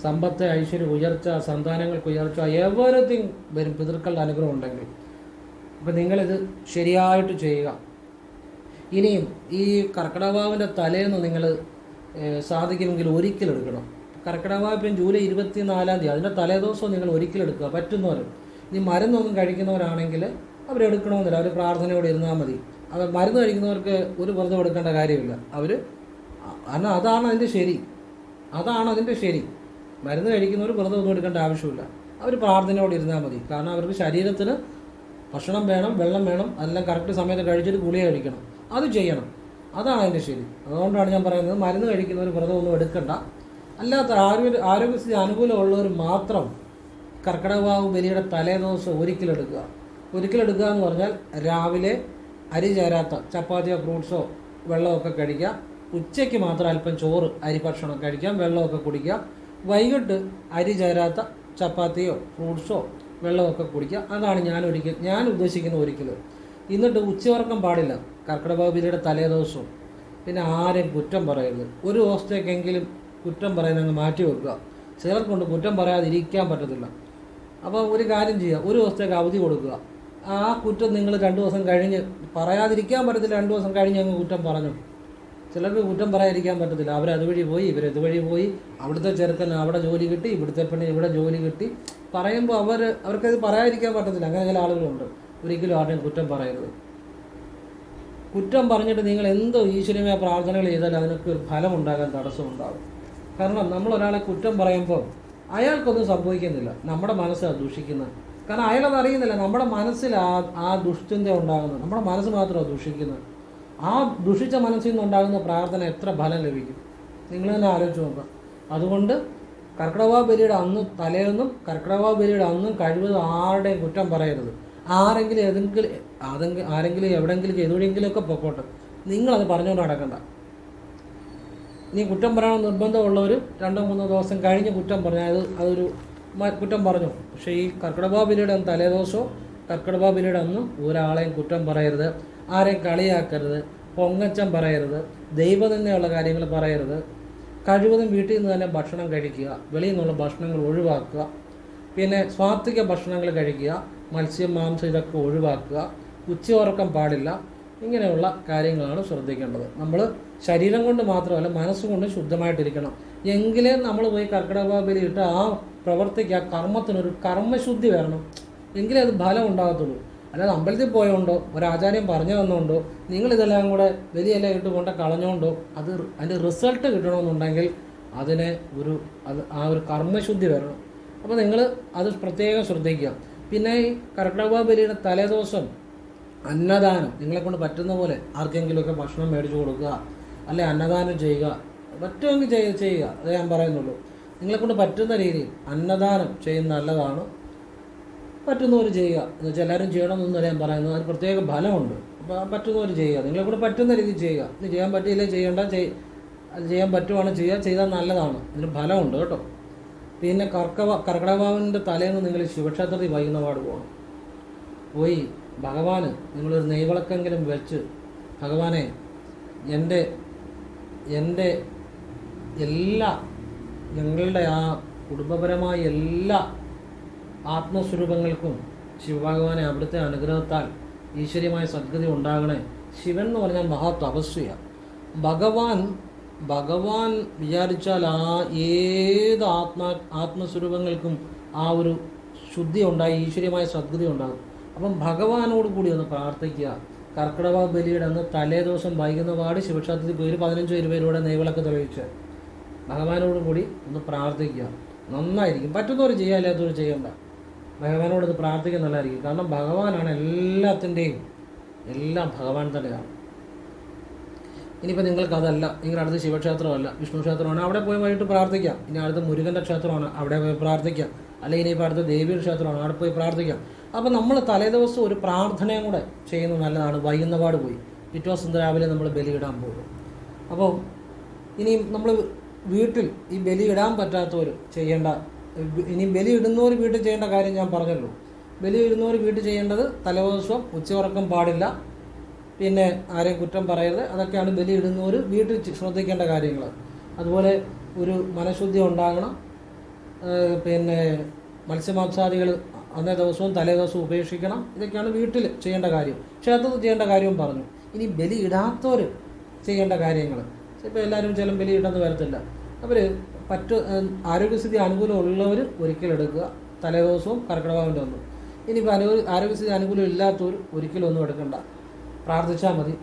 സമ്പത്ത്, ഐശ്വര്യം, ഉയർച്ച, സന്താനങ്ങൾക്ക് ഉയർച്ച, എവരിത്തിങ് വരും പിതൃക്കളുടെ അനുഗ്രഹം ഉണ്ടെങ്കിൽ. അപ്പം നിങ്ങളിത് ശരിയായിട്ട് ചെയ്യുക. ഇനിയും ഈ കർക്കിടകവാവിൻ്റെ തലേന്ന് നിങ്ങൾ സാധിക്കുമെങ്കിൽ ഒരിക്കലെടുക്കണം. കർക്കിടകവാവ് ഇപ്പം ജൂലൈ 24-ാം തീയതി, അതിൻ്റെ തലേദിവസം നിങ്ങൾ ഒരിക്കലെടുക്കുക പറ്റുന്നവർ. ഇനി മരുന്നൊന്നും കഴിക്കുന്നവരാണെങ്കിൽ അവരെടുക്കണമെന്നില്ല, അവർ പ്രാർത്ഥനയോടെ ഇരുന്നാൽ മതി. അവർ മരുന്ന് കഴിക്കുന്നവർക്ക് ഒരു വ്രതം എടുക്കേണ്ട കാര്യമില്ല. കാരണം അതാണ് അതിൻ്റെ ശരി. മരുന്ന് കഴിക്കുന്നവർ വ്രതമൊന്നും എടുക്കേണ്ട ആവശ്യമില്ല. അവർ പ്രാർത്ഥനയോടെ ഇരുന്നാൽ മതി. കാരണം അവർക്ക് ശരീരത്തിന് ഭക്ഷണം വേണം, വെള്ളം വേണം, അതെല്ലാം കറക്റ്റ് സമയത്ത് കഴിച്ചിട്ട് ഗുളിക കഴിക്കണം. അത് ചെയ്യണം. അതാണ് അതിൻ്റെ ശരി. അതുകൊണ്ടാണ് ഞാൻ പറയുന്നത് മരുന്ന് കഴിക്കുന്നവർ വ്രതമൊന്നും എടുക്കണ്ട. അല്ലാത്ത ആരോഗ്യസ്ഥിതി അനുകൂലമുള്ളവർ മാത്രം കർക്കിടകവാവ് ബലിയുടെ തലേദിവസം ഒരിക്കലെടുക്കുക എന്ന് പറഞ്ഞാൽ രാവിലെ അരി ചേരാത്ത ചപ്പാത്തിയോ ഫ്രൂട്ട്സോ വെള്ളമൊക്കെ കഴിക്കാം. ഉച്ചയ്ക്ക് മാത്രം അല്പം ചോറ് അരി ഭക്ഷണം കഴിക്കാം, വെള്ളമൊക്കെ കുടിക്കാം. വൈകിട്ട് അരി ചേരാത്ത ചപ്പാത്തിയോ ഫ്രൂട്ട്സോ വെള്ളമൊക്കെ കുടിക്കുക. അതാണ് ഞാൻ ഉദ്ദേശിക്കുന്ന ഒരിക്കൽ. എന്നിട്ട് ഉച്ചയുറക്കം പാടില്ല കർക്കിടകവാവ് ബലിയുടെ തലേദിവസവും. പിന്നെ ആരെയും കുറ്റം പറയരുത്. ഒരു ദിവസത്തേക്കെങ്കിലും കുറ്റം പറയുന്നങ്ങ് മാറ്റി വെക്കുക. ചിലർക്കൊണ്ട് കുറ്റം പറയാതിരിക്കാൻ പറ്റത്തില്ല. അപ്പോൾ ഒരു കാര്യം ചെയ്യുക, ഒരു ദിവസത്തേക്ക് അവധി കൊടുക്കുക. ആ കുറ്റം നിങ്ങൾ 2 ദിവസം കഴിഞ്ഞ് പറയാതിരിക്കാൻ പറ്റത്തില്ല. 2 ദിവസം കഴിഞ്ഞ് അങ്ങ് കുറ്റം പറഞ്ഞു. ചിലർക്ക് കുറ്റം പറയാതിരിക്കാൻ പറ്റത്തില്ല. അവരതുവഴി പോയി, ഇവരിതുവഴി പോയി, അവിടുത്തെ ചെറുക്കന് അവിടെ ജോലി കിട്ടി, ഇവിടുത്തെ പെണ്ണിന് ഇവിടെ ജോലി കിട്ടി പറയുമ്പോൾ അവർക്കത് പറയാതിരിക്കാൻ പറ്റത്തില്ല. അങ്ങനെ ചില ആളുകളുണ്ട്. ഒരിക്കലും ആരുടെയും കുറ്റം പറയരുത്. കുറ്റം പറഞ്ഞിട്ട് നിങ്ങൾ എന്തോ ഈശ്വരമായ പ്രാർത്ഥനകൾ ചെയ്താൽ അതിനൊക്കെ ഒരു ഫലം ഉണ്ടാകാൻ തടസ്സമുണ്ടാകും. കാരണം നമ്മളൊരാളെ കുറ്റം പറയുമ്പോൾ അയാൾക്കൊന്നും സംഭവിക്കുന്നില്ല, നമ്മുടെ മനസ്സാണ് ദുഷിക്കുന്നത്. കാരണം അയാളത് അറിയുന്നില്ല. നമ്മുടെ മനസ്സിൽ ആ ദുഷ്ചിന്ത ഉണ്ടാകുന്നത്, നമ്മുടെ മനസ്സ് മാത്രമാണ് ദുഷിക്കുന്നത്. ആ ദുഷിച്ച മനസ്സിൽ നിന്നുണ്ടാകുന്ന പ്രാർത്ഥന എത്ര ഫലം ലഭിക്കും നിങ്ങൾ തന്നെ ആലോചിച്ച് നോക്കാം. അതുകൊണ്ട് കർക്കിടകവാവ് ബലിയുടെ അന്ന് തലേന്നും കർക്കിടകവാവ് ബലിയുടെ അന്നും കഴിവതും ആരുടെയും കുറ്റം പറയരുത്. ആരെങ്കിലും എവിടെയെങ്കിലും ഏതെങ്കിലുമൊക്കെ പൊക്കോട്ടെ, നിങ്ങളത് പറഞ്ഞുകൊണ്ട് നടക്കണ്ട. ഇനി കുറ്റം പറയണമെന്ന് നിർബന്ധമുള്ളവർ 2-3 ദിവസം കഴിഞ്ഞ് കുറ്റം പറഞ്ഞാൽ അതൊരു കുറ്റം പറഞ്ഞു. പക്ഷേ ഈ കർക്കിടകവാവ് ബലിയുടെ തലേദിവസമോ കർക്കിടകവാവ് ബലിയുടെ അന്നും ഒരാളെയും കുറ്റം പറയരുത്, ആരെയും കളിയാക്കരുത്, പൊങ്ങച്ചം പറയരുത്, ദൈവനിന്ദയുള്ള കാര്യങ്ങൾ പറയരുത്. കഴിവതും വീട്ടിൽ നിന്ന് തന്നെ ഭക്ഷണം കഴിക്കുക, വെളിയിൽ നിന്നുള്ള ഭക്ഷണങ്ങൾ ഒഴിവാക്കുക. പിന്നെ സ്വാത്വിക ഭക്ഷണങ്ങൾ കഴിക്കുക, മത്സ്യം മാംസം ഇതൊക്കെ ഒഴിവാക്കുക. ഉച്ചയുറക്കം പാടില്ല. ഇങ്ങനെയുള്ള കാര്യങ്ങളാണ് ശ്രദ്ധിക്കേണ്ടത്. നമ്മൾ ശരീരം കൊണ്ട് മാത്രമല്ല മനസ്സുകൊണ്ട് ശുദ്ധമായിട്ടിരിക്കണം. എങ്കിലേ നമ്മൾ പോയി കർക്കിടകവാവ് ബലിയിട്ട് ആ പ്രവർത്തിക്ക്, ആ കർമ്മത്തിനൊരു കർമ്മശുദ്ധി വരണം. എങ്കിലേ അത് ഫലം ഉണ്ടാകത്തുള്ളൂ. അല്ലാതെ അമ്പലത്തിൽ പോയോണ്ടോ ഒരാചാര്യം പറഞ്ഞു തന്നുകൊണ്ടോ നിങ്ങളിതെല്ലാം കൂടെ ബലിയെല്ലാം ഇട്ട് കൊണ്ട് കളഞ്ഞുകൊണ്ടോ അതിൻ്റെ റിസൾട്ട് കിട്ടണമെന്നുണ്ടെങ്കിൽ ആ ഒരു കർമ്മശുദ്ധി വരണം. അപ്പോൾ നിങ്ങൾ അത് പ്രത്യേകം ശ്രദ്ധിക്കുക. പിന്നെ ഈ കർക്കിടകവാവ് ബലിയുടെ തലേദിവസം അന്നദാനം നിങ്ങളെക്കൊണ്ട് പറ്റുന്ന പോലെ ആർക്കെങ്കിലുമൊക്കെ ഭക്ഷണം മേടിച്ചു കൊടുക്കുക, അല്ലെ അന്നദാനം ചെയ്യുക. പറ്റുമെങ്കിൽ ചെയ്യുക, അതേ ഞാൻ പറയുന്നുള്ളൂ. നിങ്ങളെക്കൊണ്ട് പറ്റുന്ന രീതിയിൽ അന്നദാനം ചെയ്യുന്ന നല്ലതാണ്. പറ്റുന്നവർ ചെയ്യുക എന്ന് വെച്ചാൽ എല്ലാവരും ചെയ്യണമെന്നല്ല ഞാൻ പറയുന്നത്. അതിന് പ്രത്യേക ഫലമുണ്ട്. അപ്പോൾ പറ്റുന്നവർ ചെയ്യുക, നിങ്ങളെക്കൊണ്ട് പറ്റുന്ന രീതിയിൽ ചെയ്യുക. ഇത് ചെയ്യാൻ പറ്റിയില്ലേ ചെയ്യേണ്ട, അത് ചെയ്യാൻ പറ്റുവാണ് ചെയ്താൽ നല്ലതാണ്. ഇതിന് ഫലമുണ്ട് കേട്ടോ. പിന്നെ കർക്കിടകവാവിൻ്റെ തലേന്ന് നിങ്ങൾ ശിവക്ഷേത്രത്തിൽ വൈകുന്നപാട് പോകണം. പോയി ഭഗവാന് നിങ്ങളൊരു നെയ്വിളക്കെങ്കിലും വെച്ച്, ഭഗവാനെ എൻ്റെ ഞങ്ങളുടെ ആ കുടുംബപരമായ എല്ലാ ആത്മസ്വരൂപങ്ങൾക്കും ശിവഭഗവാനെ അവിടുത്തെ അനുഗ്രഹത്താൽ ഈശ്വര്യമായ സദ്ഗതി ഉണ്ടാകണേ. ശിവൻ എന്ന് പറഞ്ഞാൽ മഹാതപസ്വിയാണ്. ഭഗവാൻ വിചാരിച്ചാൽ ഏത് ആത്മസ്വരൂപങ്ങൾക്കും ആ ഒരു ശുദ്ധി ഉണ്ടായി, ഈശ്വര്യമായ സദ്ഗതി ഉണ്ടാകും. അപ്പം ഭഗവാനോട് കൂടി ഒന്ന് പ്രാർത്ഥിക്കുക. കർക്കിടകവാവ് ബലിയുടെ അന്ന് തലേദിവസം വൈകുന്നപാട് ശിവക്ഷേത്രത്തിൽ പോയി 15-20 രൂപയുടെ നെയ്വിളക്ക് തെളിയിച്ച് ഭഗവാനോട് കൂടി ഒന്ന് പ്രാർത്ഥിക്കുക. നന്നായിരിക്കും. പറ്റുന്നവർ ചെയ്യുക, അല്ലാത്തവർ ചെയ്യണ്ട. ഭഗവാനോട് ഇത് പ്രാർത്ഥിക്കാൻ നല്ലതായിരിക്കും. കാരണം ഭഗവാനാണ് എല്ലാത്തിൻ്റെയും എല്ലാം ഭഗവാൻ തന്നെയാണ്. ഇനിയിപ്പോൾ നിങ്ങൾക്കതല്ല, നിങ്ങളുടെ അടുത്ത് ശിവക്ഷേത്രമല്ല, വിഷ്ണു ക്ഷേത്രമാണ്, അവിടെ പോയി വൈകിട്ട് പ്രാർത്ഥിക്കാം. ഇനി അടുത്ത് മുരുകൻ്റെ ക്ഷേത്രമാണ്, അവിടെ പോയി പ്രാർത്ഥിക്കാം. അല്ലെങ്കിൽ ഇനിയിപ്പോൾ അടുത്ത് ദേവിയുടെ ക്ഷേത്രമാണ്, അവിടെ പോയി പ്രാർത്ഥിക്കാം. അപ്പോൾ നമ്മൾ തലേദിവസം ഒരു പ്രാർത്ഥനയും കൂടെ ചെയ്യുന്നത് നല്ലതാണ്. വൈകുന്നപാട് പോയി പിറ്റേ ദിവസം രാവിലെ നമ്മൾ ബലിയിടാൻ പോകും. അപ്പോൾ ഇനി നമ്മൾ വീട്ടിൽ ഈ ബലിയിടാൻ പറ്റാത്തവർ ഇനി ബലി ഇടുന്നവർ വീട്ടിൽ ചെയ്യേണ്ട കാര്യം ഞാൻ പറഞ്ഞല്ലോ. ബലി ഇടുന്നവർ വീട്ടിൽ ചെയ്യേണ്ടത് തലേദിവസം ഉച്ചയുറക്കം പാടില്ല, പിന്നെ ആരെയും കുറ്റം പറയരുത്. അതൊക്കെയാണ് ബലി ഇടുന്നവർ വീട്ടിൽ ശ്രദ്ധിക്കേണ്ട കാര്യങ്ങൾ. അതുപോലെ ഒരു മനഃശുദ്ധി ഉണ്ടാകണം. പിന്നെ മത്സ്യമാംസാദികൾ അന്നേ ദിവസവും തലേ ദിവസവും ഉപേക്ഷിക്കണം. ഇതൊക്കെയാണ് വീട്ടിൽ ചെയ്യേണ്ട കാര്യം. ക്ഷേത്രത്തിൽ ചെയ്യേണ്ട കാര്യവും പറഞ്ഞു. ഇനി ബലി ഇടാത്തവർ ചെയ്യേണ്ട കാര്യങ്ങൾ, ഇപ്പോൾ എല്ലാവരും ചില ബലി ഇട്ടെന്ന് വരത്തില്ല. അവർ ആരോഗ്യസ്ഥിതി അനുകൂലമുള്ളവർ ഒരിക്കലും എടുക്കുക, തലേദിവസവും കർക്കിടകവാവിൻ്റെ ഒന്നും. ഇനിയിപ്പോൾ ആരോഗ്യസ്ഥിതി അനുകൂലം ഇല്ലാത്തവർ ഒരിക്കലും ഒന്നും എടുക്കണ്ട, പ്രാർത്ഥിച്ചാൽ മതി.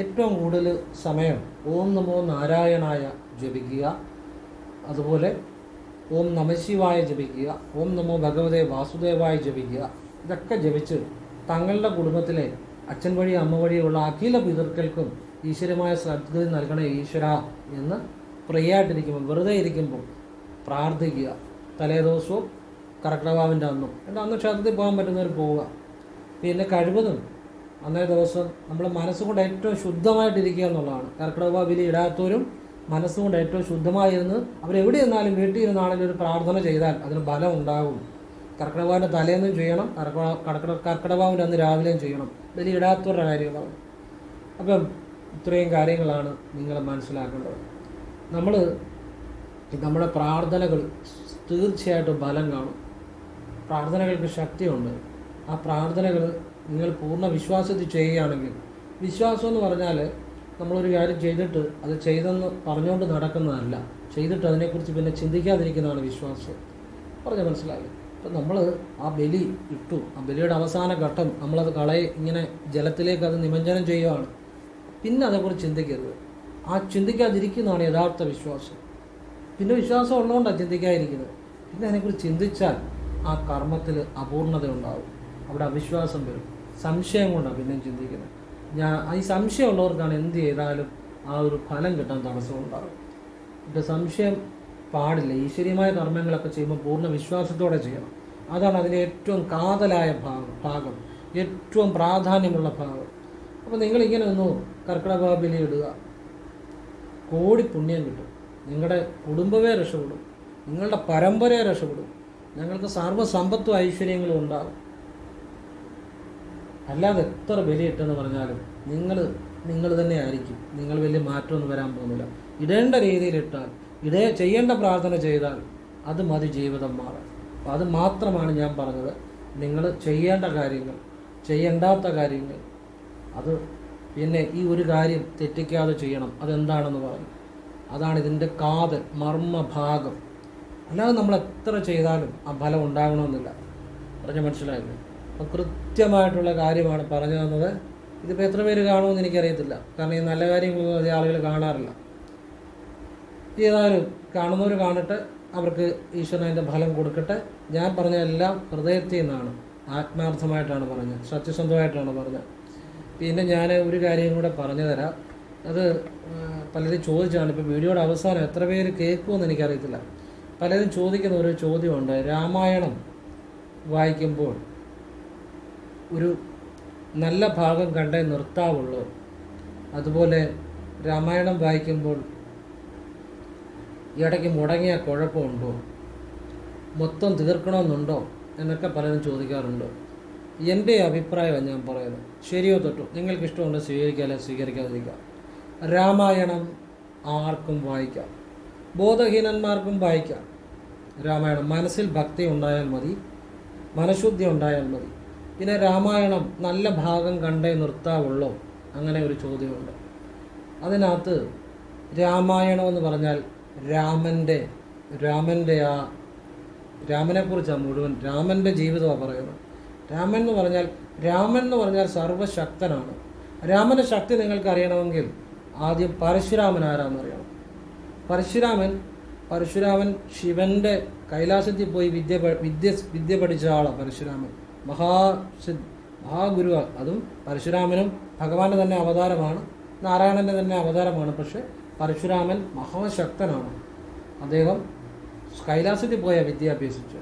ഏറ്റവും കൂടുതൽ സമയം ഓം നമോ നാരായണായ ജപിക്കുക, അതുപോലെ ഓം നമശിവായ ജപിക്കുക, ഓം നമോ ഭഗവതേ വാസുദേവായ ജപിക്കുക. ഇതൊക്കെ ജപിച്ച് തങ്ങളുടെ കുടുംബത്തിലെ അച്ഛൻ വഴി അമ്മ വഴിയുള്ള അഖില പിതൃക്കൾക്കും ഈശ്വരമായ സദ്ഗതി നൽകണേ ഈശ്വര എന്ന് ഫ്രീയായിട്ടിരിക്കുമ്പോൾ, വെറുതെ ഇരിക്കുമ്പോൾ പ്രാർത്ഥിക്കുക. തലേദിവസവും കർക്കിടകവാവിൻ്റെ അന്നും അന്ന് ക്ഷേത്രത്തിൽ പോകാൻ പറ്റുന്നവർ പോവുക. പിന്നെ കഴിവതും അന്നേ ദിവസം നമ്മൾ മനസ്സുകൊണ്ട് ഏറ്റവും ശുദ്ധമായിട്ടിരിക്കുക എന്നുള്ളതാണ്. കർക്കിടക ബലി ഇടാത്തവരും മനസ്സുകൊണ്ട് ഏറ്റവും ശുദ്ധമായിരുന്ന് അവരെവിടെ ഇരുന്നാലും വീട്ടിൽ ഇരുന്നാണെങ്കിലും ഒരു പ്രാർത്ഥന ചെയ്താൽ അതിന് ബലം ഉണ്ടാകും. കർക്കിടകവാവിൻ്റെ തലേന്നും ചെയ്യണം, കർക്കിടകവാവിൻ്റെ അന്ന് രാവിലെയും ചെയ്യണം. ബലി ഇടാത്തവരുടെ കാര്യങ്ങളാണ്. അപ്പം ഇത്രയും കാര്യങ്ങളാണ് നിങ്ങൾ മനസ്സിലാക്കേണ്ടത്. നമ്മുടെ പ്രാർത്ഥനകൾ തീർച്ചയായിട്ടും ബലം കാണും. പ്രാർത്ഥനകൾക്ക് ശക്തിയുണ്ട്. ആ പ്രാർത്ഥനകൾ നിങ്ങൾ പൂർണ്ണ വിശ്വാസത്തിൽ ചെയ്യുകയാണെങ്കിൽ, വിശ്വാസം എന്ന് പറഞ്ഞാൽ നമ്മളൊരു കാര്യം ചെയ്തിട്ട് അത് ചെയ്തെന്ന് പറഞ്ഞുകൊണ്ട് നടക്കുന്നതല്ല, ചെയ്തിട്ട് അതിനെക്കുറിച്ച് പിന്നെ ചിന്തിക്കാതിരിക്കുന്നതാണ് വിശ്വാസം. പറഞ്ഞ് മനസ്സിലായി. അപ്പം നമ്മൾ ആ ബലി ഇട്ടു, ആ ബലിയുടെ അവസാന ഘട്ടം നമ്മളത് ഇങ്ങനെ ജലത്തിലേക്ക് അത് നിമഞ്ജനം ചെയ്യുകയാണ്. പിന്നെ അതേക്കുറിച്ച് ചിന്തിക്കരുത്. ആ ചിന്തിക്കാതിരിക്കുന്നതാണ് യഥാർത്ഥ വിശ്വാസം. പിന്നെ വിശ്വാസം ഉള്ളതുകൊണ്ടാണ് ചിന്തിക്കാതിരിക്കുന്നത്. പിന്നെ അതിനെക്കുറിച്ച് ചിന്തിച്ചാൽ ആ കർമ്മത്തിൽ അപൂർണത ഉണ്ടാകും, അവിടെ അവിശ്വാസം വരും. സംശയം കൊണ്ടാണ് പിന്നെയും ചിന്തിക്കുന്നത്. ഈ സംശയമുള്ളവർക്കാണ് എന്ത് ചെയ്താലും ആ ഒരു ഫലം കിട്ടാൻ തടസ്സമുണ്ടാകും. ഇത് സംശയം പാടില്ല. ഈശ്വരീയമായ കർമ്മങ്ങളൊക്കെ ചെയ്യുമ്പോൾ പൂർണ്ണ വിശ്വാസത്തോടെ ചെയ്യണം. അതാണ് അതിൻ്റെ ഏറ്റവും കാതലായ ഭാഗം, ഏറ്റവും പ്രാധാന്യമുള്ള ഭാഗം. അപ്പോൾ നിങ്ങളിങ്ങനെ ഒന്ന് കർക്കിടക ബലി ഇടുക, കോടി പുണ്യം കിട്ടും. നിങ്ങളുടെ കുടുംബമേ രക്ഷപ്പെടും, നിങ്ങളുടെ പരമ്പരയെ രക്ഷപ്പെടും, ഞങ്ങൾക്ക് സർവ്വസമ്പത്തും ഐശ്വര്യങ്ങളും ഉണ്ടാകും. അല്ലാതെ എത്ര ബലിയിട്ടെന്ന് പറഞ്ഞാലും നിങ്ങൾ തന്നെ ആയിരിക്കും. നിങ്ങൾ വലിയ മാറ്റമൊന്നും വരാൻ പോകുന്നില്ല. ഇടേണ്ട രീതിയിലിട്ടാൽ, ചെയ്യേണ്ട പ്രാർത്ഥന ചെയ്താൽ അത് മതി ജീവിതം മാറാൻ. അപ്പോൾ അത് മാത്രമാണ് ഞാൻ പറഞ്ഞത്. നിങ്ങൾ ചെയ്യേണ്ട കാര്യങ്ങൾ, ചെയ്യേണ്ടാത്ത കാര്യങ്ങൾ, അത് പിന്നെ ഈ ഒരു കാര്യം തെറ്റിക്കാതെ ചെയ്യണം. അതെന്താണെന്ന് പറഞ്ഞു. അതാണ് ഇതിൻ്റെ മർമ്മഭാഗം. അല്ലാതെ നമ്മൾ എത്ര ചെയ്താലും ആ ഫലം ഉണ്ടാകണമെന്നില്ല. പറഞ്ഞ് മനസ്സിലായില്ലേ? അപ്പോൾ കൃത്യമായിട്ടുള്ള കാര്യമാണ് പറഞ്ഞു തന്നത്. ഇതിപ്പോൾ എത്ര പേര് കാണുമെന്ന് എനിക്കറിയത്തില്ല, കാരണം ഈ നല്ല കാര്യങ്ങളൊന്നും അധികം ആളുകൾ കാണാറില്ല. ഏതായാലും കാണുന്നവർ കാണട്ടെ, അവർക്ക് ഈശ്വരൻ അതിൻ്റെ ഫലം കൊടുക്കട്ടെ. ഞാൻ പറഞ്ഞ എല്ലാം ഹൃദയത്തിൽ നിന്നാണ്, ആത്മാർത്ഥമായിട്ടാണ് പറഞ്ഞത്, സത്യസന്ധമായിട്ടാണ് പറഞ്ഞത്. പിന്നെ ഞാൻ ഒരു കാര്യം കൂടെ പറഞ്ഞു തരാം. അത് പലരും ചോദിച്ചാണ്. ഇപ്പോൾ വീഡിയോയുടെ അവസാനം എത്ര പേര് കേൾക്കുമെന്ന് എനിക്കറിയത്തില്ല. പലരും ചോദിക്കുന്ന ഒരു ചോദ്യമുണ്ട്. രാമായണം വായിക്കുമ്പോൾ ഒരു നല്ല ഭാഗം കണ്ടേ നിർത്താവുള്ളൂ, അതുപോലെ രാമായണം വായിക്കുമ്പോൾ ഇടയ്ക്ക് മുടങ്ങിയ കുഴപ്പമുണ്ടോ, മൊത്തം തീർക്കണമെന്നുണ്ടോ എന്നൊക്കെ പലരും ചോദിക്കാറുണ്ട്. എൻ്റെ അഭിപ്രായമാണ് ഞാൻ പറയുന്നത്. ശരിയോ തെറ്റോ, നിങ്ങൾക്ക് ഇഷ്ടമുണ്ട് സ്വീകരിക്കുക, അല്ലെങ്കിൽ സ്വീകരിക്കാതിരിക്കുക. രാമായണം ആർക്കും വായിക്കാം, ബോധഹീനന്മാർക്കും വായിക്കാം. രാമായണം മനസ്സിൽ ഭക്തി ഉണ്ടായാൽ മതി, മനഃശുദ്ധി ഉണ്ടായാൽ മതി. പിന്നെ രാമായണം നല്ല ഭാഗം കണ്ടേ നിർത്താവുള്ളോ, അങ്ങനെ ഒരു ചോദ്യമുണ്ട്. അതിനകത്ത് രാമായണം എന്ന് പറഞ്ഞാൽ രാമനെക്കുറിച്ചാണ് മുഴുവൻ, രാമൻ്റെ ജീവിതമാണ് പറയുന്നത്. രാമൻ എന്ന് പറഞ്ഞാൽ സർവശക്തനാണ്. രാമൻ്റെ ശക്തി നിങ്ങൾക്ക് അറിയണമെങ്കിൽ ആദ്യം പരശുരാമൻ ആരാന്നറിയണം. പരശുരാമൻ ശിവൻ്റെ കൈലാസത്തിൽ പോയി വിദ്യ പഠിച്ച ആളാണ് പരശുരാമൻ. മഹാഗുരുവാണ്. അതും പരശുരാമനും ഭഗവാന്റെ തന്നെ അവതാരമാണ്, നാരായണൻ്റെ തന്നെ അവതാരമാണ്. പക്ഷെ പരശുരാമൻ മഹാശക്തനാണ്. അദ്ദേഹം കൈലാസത്തിൽ പോയ വിദ്യ അഭ്യസിച്ചു.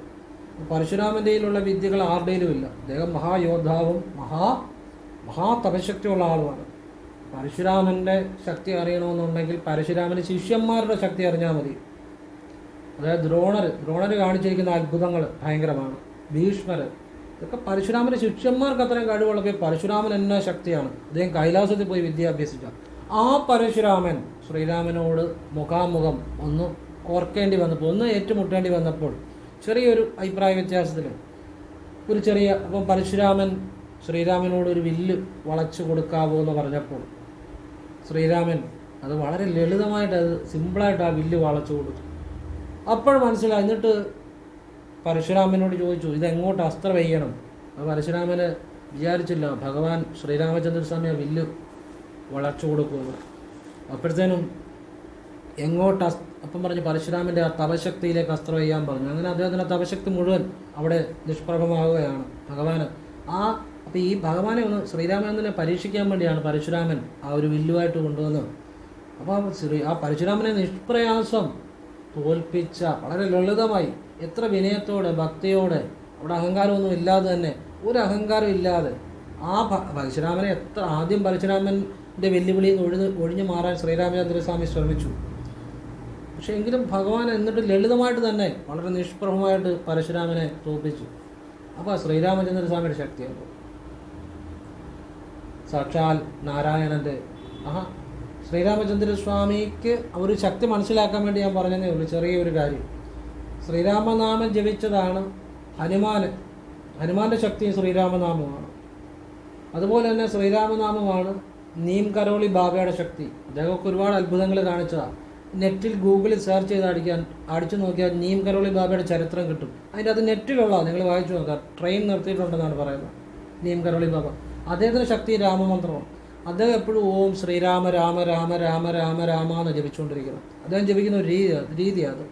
പരശുരാമൻ്റെയിലുള്ള വിദ്യകൾ ആരുടെയിലും ഇല്ല. അദ്ദേഹം മഹായോദ്ധാവും മഹാതപശക്തിയുള്ള ആളുമാണ്. പരശുരാമൻ്റെ ശക്തി അറിയണമെന്നുണ്ടെങ്കിൽ പരശുരാമൻ്റെ ശിഷ്യന്മാരുടെ ശക്തി അറിഞ്ഞാൽ മതി. അതായത് ദ്രോണർ കാണിച്ചിരിക്കുന്ന അത്ഭുതങ്ങൾ ഭയങ്കരമാണ്. ഭീഷ്മർ, ഇതൊക്കെ പരശുരാമൻ്റെ ശിഷ്യന്മാർക്ക് അത്രയും കഴിവുള്ളപ്പോൾ പരശുരാമൻ എന്ന ശക്തിയാണ്. അദ്ദേഹം കൈലാസത്തിൽ പോയി വിദ്യ അഭ്യസിച്ച ആ പരശുരാമൻ ശ്രീരാമനോട് മുഖാമുഖം ഒന്ന് ഓർക്കേണ്ടി വന്നപ്പോൾ, ഒന്ന് ഏറ്റുമുട്ടേണ്ടി വന്നപ്പോൾ, ചെറിയൊരു അഭിപ്രായ വ്യത്യാസത്തിൽ അപ്പം പരശുരാമൻ ശ്രീരാമനോട് ഒരു വില്ല് വളച്ചു കൊടുക്കാവോ എന്ന് പറഞ്ഞപ്പോൾ ശ്രീരാമൻ അത് വളരെ ലളിതമായിട്ട്, അത് സിമ്പിളായിട്ട് ആ വില്ല് വളച്ചു കൊടുത്തു. അപ്പോൾ മനസ്സിലായി. എന്നിട്ട് പരശുരാമനോട് ചോദിച്ചു, ഇതെങ്ങോട്ട് അസ്ത്രം വെയ്യണം? അപ്പോൾ പരശുരാമന് വിചാരിച്ചില്ല ഭഗവാൻ ശ്രീരാമചന്ദ്രസ്വാമി ആ വില്ല് വളച്ചു കൊടുക്കുമെന്ന്. അപ്പോഴത്തേനും അപ്പം പറഞ്ഞ് പരശുരാമൻ്റെ ആ തപശക്തിയിലേക്ക് അസ്ത്രം ചെയ്യാൻ പറഞ്ഞു. അങ്ങനെ അദ്ദേഹത്തിൻ്റെ തപശക്തി മുഴുവൻ അവിടെ നിഷ്പ്രഭമാവുകയാണ് ഭഗവാന്. അപ്പോൾ ഈ ഭഗവാനെ ഒന്ന് ശ്രീരാമചന്ദ്രനെ പരീക്ഷിക്കാൻ വേണ്ടിയാണ് പരശുരാമൻ ആ ഒരു വില്ലുമായിട്ട് കൊണ്ടുവന്നത്. അപ്പോൾ ആ പരശുരാമനെ നിഷ്പ്രയാസം തോൽപ്പിച്ച വളരെ ലളിതമായി, എത്ര വിനയത്തോടെ ഭക്തിയോടെ, അവിടെ അഹങ്കാരമൊന്നും ഇല്ലാതെ തന്നെ, ഒരു അഹങ്കാരം ഇല്ലാതെ ആ പരശുരാമനെ ആദ്യം പരശുരാമൻ്റെ വെല്ലുവിളിയിൽ ഒഴിഞ്ഞു മാറാൻ ശ്രീരാമചന്ദ്രസ്വാമി ശ്രമിച്ചു. പക്ഷെ എങ്കിലും ഭഗവാൻ എന്നിട്ട് ലളിതമായിട്ട് തന്നെ വളരെ നിഷ്പ്രഭമായിട്ട് പരശുരാമനെ തോൽപ്പിച്ചു. അപ്പോൾ ശ്രീരാമചന്ദ്രസ്വാമിയുടെ ശക്തിയാണ് സാക്ഷാൽ നാരായണൻ്റെ ശ്രീരാമചന്ദ്രസ്വാമിക്ക് ഒരു ശക്തി മനസ്സിലാക്കാൻ വേണ്ടി ഞാൻ പറഞ്ഞതേ ഉള്ളൂ. ചെറിയൊരു കാര്യം, ശ്രീരാമനാമം ജപിച്ചതാണ് ഹനുമാൻ്റെ ശക്തി ശ്രീരാമനാമമാണ്. അതുപോലെ തന്നെ ശ്രീരാമനാമമാണ് നീം കരോളി ബാബയുടെ ശക്തി. അദ്ദേഹമൊക്കെ ഒരുപാട് അത്ഭുതങ്ങൾ കാണിച്ചതാണ്. നെറ്റിൽ ഗൂഗിളിൽ സെർച്ച് ചെയ്ത് അടിച്ചു നോക്കിയാൽ നീം കരോളി ബാബയുടെ ചരിത്രം കിട്ടും. അതിൻ്റെ അത് നെറ്റിലുള്ളതാണ്, നിങ്ങൾ വായിച്ചു നോക്കാം. ട്രെയിൻ നിർത്തിയിട്ടുണ്ടെന്നാണ് പറയുന്നത് നീം കരോളി ബാബ. അദ്ദേഹത്തിൻ്റെ ശക്തി രാമമന്ത്രമാണ്. അദ്ദേഹം എപ്പോഴും ഓം ശ്രീരാമ രാമ രാമ രാമ രാമ രാമ എന്ന് ജപിച്ചുകൊണ്ടിരിക്കണം. അദ്ദേഹം ജപിക്കുന്ന ഒരു രീതിയാണ്.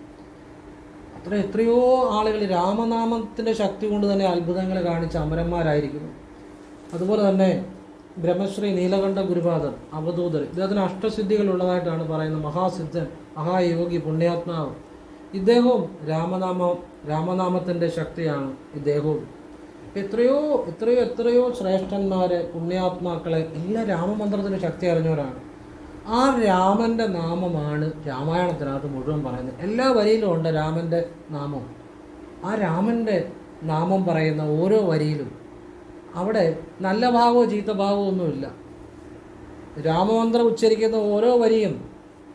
എത്രയോ ആളുകൾ രാമനാമത്തിൻ്റെ ശക്തി കൊണ്ട് തന്നെ അത്ഭുതങ്ങൾ കാണിച്ച അമരന്മാരായിരിക്കുന്നു. അതുപോലെ തന്നെ ബ്രഹ്മശ്രീ നീലകണ്ഠ ഗുരുപാദർ അവധൂതർ, ഇദ്ദേഹത്തിന് അഷ്ടസിദ്ധികൾ ഉള്ളതായിട്ടാണ് പറയുന്നത്. മഹാസിദ്ധൻ, മഹായോഗി, പുണ്യാത്മാവ്. ഇദ്ദേഹവും രാമനാമത്തിൻ്റെ ശക്തിയാണ് ഇദ്ദേഹവും. എത്രയോ ശ്രേഷ്ഠന്മാരെ, പുണ്യാത്മാക്കളെ എല്ലാം രാമമന്ത്രത്തിൻ്റെ ശക്തി അറിഞ്ഞവരാണ്. ആ രാമൻ്റെ നാമമാണ് രാമായണത്തിനകത്ത് മുഴുവൻ പറയുന്നത്. എല്ലാ വരിയിലും ഉണ്ട് രാമൻ്റെ നാമം. ആ രാമൻ്റെ നാമം പറയുന്ന ഓരോ വരിയിലും അവിടെ നല്ല ഭാവമോ ചീത്ത ഭാവമോ ഒന്നുമില്ല. രാമമന്ത്രം ഉച്ചരിക്കുന്ന ഓരോ വരിയും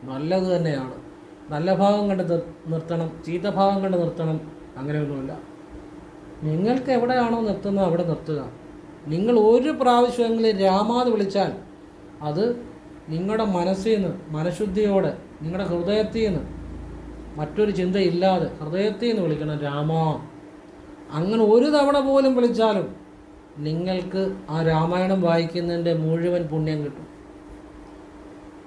നല്ലത് തന്നെയാണ്. നല്ല ഭാവം കണ്ട് നിർത്തണം, ചീത്ത ഭാവം കണ്ട് നിർത്തണം, അങ്ങനെയൊന്നുമില്ല. നിങ്ങൾക്ക് എവിടെയാണോ നിർത്തുന്നത് അവിടെ നിർത്തുക. നിങ്ങൾ ഒരു പ്രാവശ്യമെങ്കിലും രാമാന്ന് വിളിച്ചാൽ അത് നിങ്ങളുടെ മനസ്സിൽ നിന്ന്, മനഃശുദ്ധിയോടെ, നിങ്ങളുടെ ഹൃദയത്തിൽ നിന്ന്, മറ്റൊരു ചിന്തയില്ലാതെ ഹൃദയത്തിൽ നിന്ന് വിളിക്കണം രാമ. അങ്ങനെ ഒരു തവണ പോലും വിളിച്ചാലും നിങ്ങൾക്ക് ആ രാമായണം വായിക്കുന്നതിൻ്റെ മുഴുവൻ പുണ്യം കിട്ടും.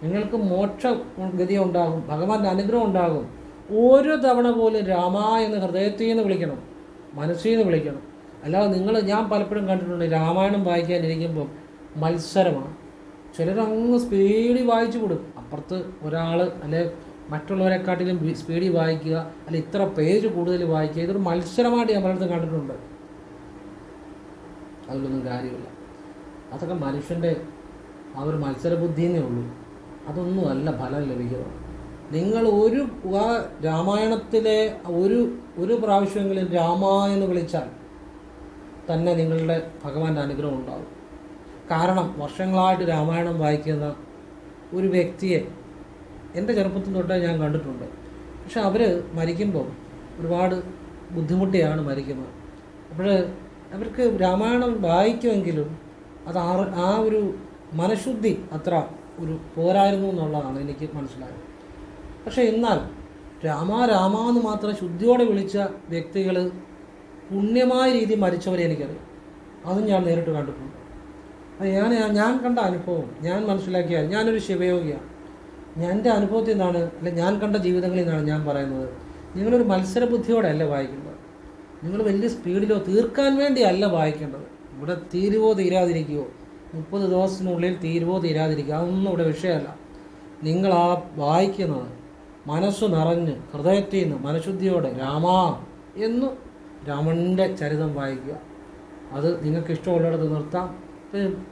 നിങ്ങൾക്ക് മോക്ഷഗതി ഉണ്ടാകും, ഭഗവാന്റെ അനുഗ്രഹം ഉണ്ടാകും. ഓരോ തവണ പോലും രാമ എന്ന് ഹൃദയത്തിൽ നിന്ന് വിളിക്കണം, മനസ്സിൽ നിന്ന് വിളിക്കണം. അല്ലാതെ ഞാൻ പലപ്പോഴും കണ്ടിട്ടുണ്ട് രാമായണം വായിക്കാനിരിക്കുമ്പോൾ മത്സരമാണ്. ചിലരങ്ങ് സ്പീഡിൽ വായിച്ചു കൊടുക്കും. അപ്പുറത്ത് ഒരാൾ അല്ലെ മറ്റുള്ളവരെക്കാട്ടിലും സ്പീഡിൽ വായിക്കുക, അല്ലെ ഇത്ര പേജ് കൂടുതൽ വായിക്കുക. ഇതൊരു മത്സരമായിട്ട് ഞാൻ പലയിടത്തും കണ്ടിട്ടുണ്ട്. അതിലൊന്നും കാര്യമില്ല. അതൊക്കെ മനുഷ്യൻ്റെ ആ ഒരു മത്സരബുദ്ധിയെന്നേ ഉള്ളൂ. അതൊന്നും അല്ല ഫലം ലഭിക്കുന്നത്. നിങ്ങൾ രാമായണത്തിലെ ഒരു പ്രാവശ്യമെങ്കിലും രാമ എന്ന് വിളിച്ചാൽ തന്നെ നിങ്ങളുടെ ഭഗവാന്റെ അനുഗ്രഹം ഉണ്ടാകും. കാരണം വർഷങ്ങളായിട്ട് രാമായണം വായിക്കുന്ന ഒരു വ്യക്തിയെ എൻ്റെ ചെറുപ്പത്തിൽ തൊട്ടേ ഞാൻ കണ്ടിട്ടുണ്ട്. പക്ഷെ അവർ മരിക്കുമ്പോൾ ഒരുപാട് ബുദ്ധിമുട്ടിയാണ് മരിക്കുന്നത്. അപ്പോൾ അവർക്ക് രാമായണം വായിക്കുമെങ്കിലും അത് ആ ഒരു മനഃശുദ്ധി അത്ര ഒരു പോരായിരുന്നു എന്നുള്ളതാണ് എനിക്ക് മനസ്സിലായത്. പക്ഷേ എന്നാൽ രാമ എന്ന് മാത്രം ശുദ്ധിയോടെ വിളിച്ച വ്യക്തികൾ പുണ്യമായ രീതി മരിച്ചവരെ എനിക്കറിയാം. അതും ഞാൻ നേരിട്ട് കണ്ടിട്ടുണ്ട്. അത് ഞാൻ കണ്ട അനുഭവം, ഞാൻ മനസ്സിലാക്കിയാൽ ഞാനൊരു ശിവയോഗിയാണ്. എൻ്റെ അനുഭവത്തിൽ നിന്നാണ്, അല്ലെ ഞാൻ കണ്ട ജീവിതങ്ങളിൽ നിന്നാണ് ഞാൻ പറയുന്നത്. നിങ്ങളൊരു മത്സരബുദ്ധിയോടെ അല്ല വായിക്കേണ്ടത്. നിങ്ങൾ വലിയ സ്പീഡിലോ തീർക്കാൻ വേണ്ടിയല്ല വായിക്കേണ്ടത്. ഇവിടെ തീരുവോ തീരാതിരിക്കുകയോ 30 ദിവസത്തിനുള്ളിൽ തീരുവോ തീരാതിരിക്കുക, അതൊന്നും ഇവിടെ വിഷയമല്ല. നിങ്ങൾ ആ വായിക്കുന്നത് മനസ്സ് നിറഞ്ഞ് ഹൃദയത്തിൽ നിന്ന് മനഃശുദ്ധിയോടെ രാമ എന്ന് രാമൻ്റെ ചരിതം വായിക്കുക. അത് നിങ്ങൾക്ക് ഇഷ്ടമുള്ളിടത്ത് നിർത്താം.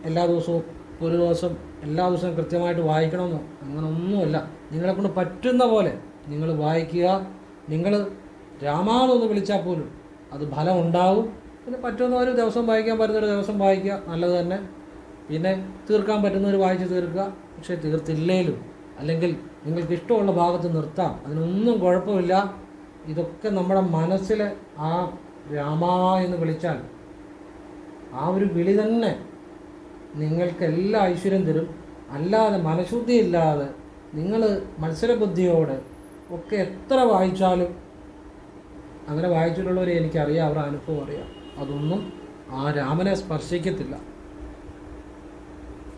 എല്ലാ ദിവസവും ഒരു ദിവസം എല്ലാ ദിവസവും കൃത്യമായിട്ട് വായിക്കണമെന്നോ അങ്ങനെയൊന്നുമല്ല. നിങ്ങളെക്കൊണ്ട് പറ്റുന്ന പോലെ നിങ്ങൾ വായിക്കുക. നിങ്ങൾ രാമാന്നൊന്ന് വിളിച്ചാൽ പോലും അത് ഫലം ഉണ്ടാവും. പിന്നെ പറ്റുന്ന ഒരു ദിവസം വായിക്കാൻ പറ്റുന്നൊരു ദിവസം വായിക്കുക, നല്ലത് തന്നെ. പിന്നെ തീർക്കാൻ പറ്റുന്നവർ വായിച്ച് തീർക്കുക. പക്ഷേ തീർത്തില്ലേലും അല്ലെങ്കിൽ നിങ്ങൾക്ക് ഇഷ്ടമുള്ള ഭാഗത്ത് നിർത്താം, അതിനൊന്നും കുഴപ്പമില്ല. ഇതൊക്കെ നമ്മുടെ മനസ്സിൽ ആ രാമ എന്ന് വിളിച്ചാൽ ആ ഒരു വിളി തന്നെ നിങ്ങൾക്ക് എല്ലാ ഐശ്വര്യം തരും. അല്ലാതെ മനഃശുദ്ധിയില്ലാതെ നിങ്ങൾ മത്സരബുദ്ധിയോടെ ഒക്കെ എത്ര വായിച്ചാലും, അങ്ങനെ വായിച്ചിട്ടുള്ളവരെ എനിക്കറിയാം, അവരുടെ അനുഭവം അറിയാം, അതൊന്നും ആ രാമനെ സ്പർശിക്കത്തില്ല.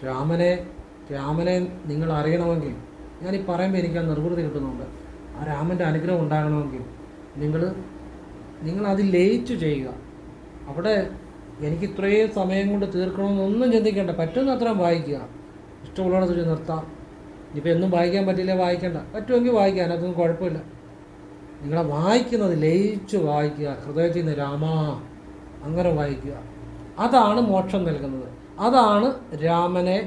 രാമനെ നിങ്ങൾ അറിയണമെങ്കിൽ, ഞാനീ പറയുമ്പോൾ എനിക്ക് ആ നിർവൃതി കിട്ടുന്നുണ്ട്. ആ രാമൻ്റെ അനുഗ്രഹം ഉണ്ടാകണമെങ്കിൽ നിങ്ങൾ അതിൽ ലയിച്ചു ചെയ്യുക. അവിടെ എനിക്ക് ഇത്രയും സമയം കൊണ്ട് തീർക്കണമെന്നൊന്നും ചിന്തിക്കേണ്ട, പറ്റുന്ന അത്രയും വായിക്കുക. ഇഷ്ടമുള്ളവരെ തുറച്ച് നിർത്താം. ഇനിയിപ്പോൾ എന്നും വായിക്കാൻ പറ്റില്ല, വായിക്കേണ്ട. പറ്റുമെങ്കിൽ വായിക്കുക, അതിനകത്തൊന്നും കുഴപ്പമില്ല. നിങ്ങളെ വായിക്കുന്നത് ലയിച്ച് വായിക്കുക, ഹൃദയത്തിൽ നിന്ന് രാമാ അങ്ങനെ വായിക്കുക. അതാണ് മോക്ഷം നൽകുന്നത്. അതാണ് രാമനെ,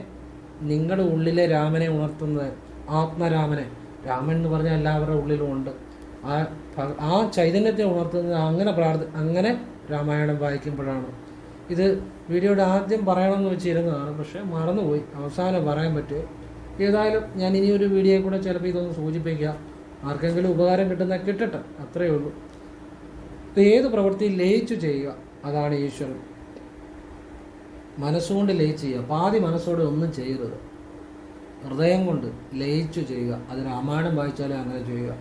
നിങ്ങളുടെ ഉള്ളിലെ രാമനെ ഉണർത്തുന്നത്, ആത്മരാമനെ. രാമൻ എന്ന് പറഞ്ഞാൽ എല്ലാവരുടെ ഉള്ളിലും ഉണ്ട്. ആ ചൈതന്യത്തെ ഉണർത്തുന്നത് അങ്ങനെ രാമായണം വായിക്കുമ്പോഴാണ്. ഇത് വീഡിയോയുടെ ആദ്യം പറയണമെന്ന് വെച്ചിരുന്നതാണ്, പക്ഷേ മറന്നുപോയി, അവസാനം പറയാൻ പറ്റുമോ. ഏതായാലും ഞാൻ ഇനിയൊരു വീഡിയോയിൽ കൂടെ ചിലപ്പോൾ ഇതൊന്ന് സൂചിപ്പിക്കാം. ആർക്കെങ്കിലും ഉപകാരം കിട്ടട്ടെ, അത്രയേ ഉള്ളൂ. ഏത് പ്രവൃത്തി ലയിച്ചു ചെയ്യുക, അതാണ് ഈശ്വരൻ. മനസ്സുകൊണ്ട് ലയിച്ച് ചെയ്യുക, പാതി മനസ്സോടെ ഒന്നും ചെയ്യരുത്. ഹൃദയം കൊണ്ട് ലയിച്ചു ചെയ്യുക. അത് രാമായണം വായിച്ചാലും അങ്ങനെ ചെയ്യുക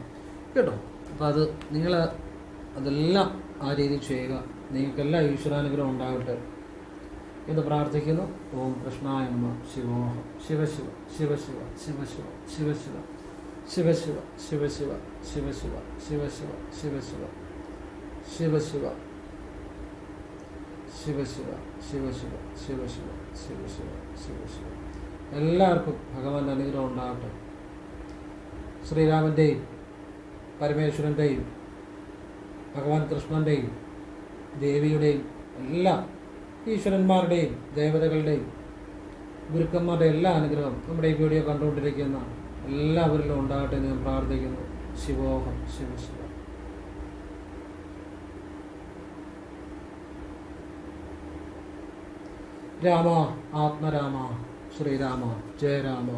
കേട്ടോ. അപ്പോൾ അത് നിങ്ങൾ അതെല്ലാം ആ രീതിയിൽ ചെയ്യുക. നിങ്ങൾക്കെല്ലാം ഈശ്വരാനുഗ്രഹം ഉണ്ടാകട്ടെ എന്ന് പ്രാർത്ഥിക്കുന്നു. ഓം കൃഷ്ണായ നമഃ. ശിവോഹം. ശിവശിവ ശിവശിവ ശിവശിവ ശിവശിവ ശിവശിവ ശിവശിവ ശിവശിവ ശിവശിവ ശിവശിവ ശിവശിവ ശിവശിവ ശിവശിവ ശിവശിവ ശിവശിവ ശിവശിവ. എല്ലാവർക്കും ഭഗവാന്റെ അനുഗ്രഹം ഉണ്ടാകട്ടെ. ശ്രീരാമൻ്റെയും പരമേശ്വരൻ്റെയും ഭഗവാൻ കൃഷ്ണൻ്റെയും ദേവിയുടെയും എല്ലാ ഈശ്വരന്മാരുടെയും ദേവതകളുടെയും ഗുരുക്കന്മാരുടെ എല്ലാ അനുഗ്രഹം നമ്മുടെ ഈ വീഡിയോ കണ്ടുകൊണ്ടിരിക്കുന്ന എല്ലാവരിലും ഉണ്ടാകട്ടെ എന്ന് ഞാൻ പ്രാർത്ഥിക്കുന്നു. ശിവോഹം. ശിവശിവ. രാമ, ആത്മരാമ, ശ്രീരാമ, ജയ രാമ.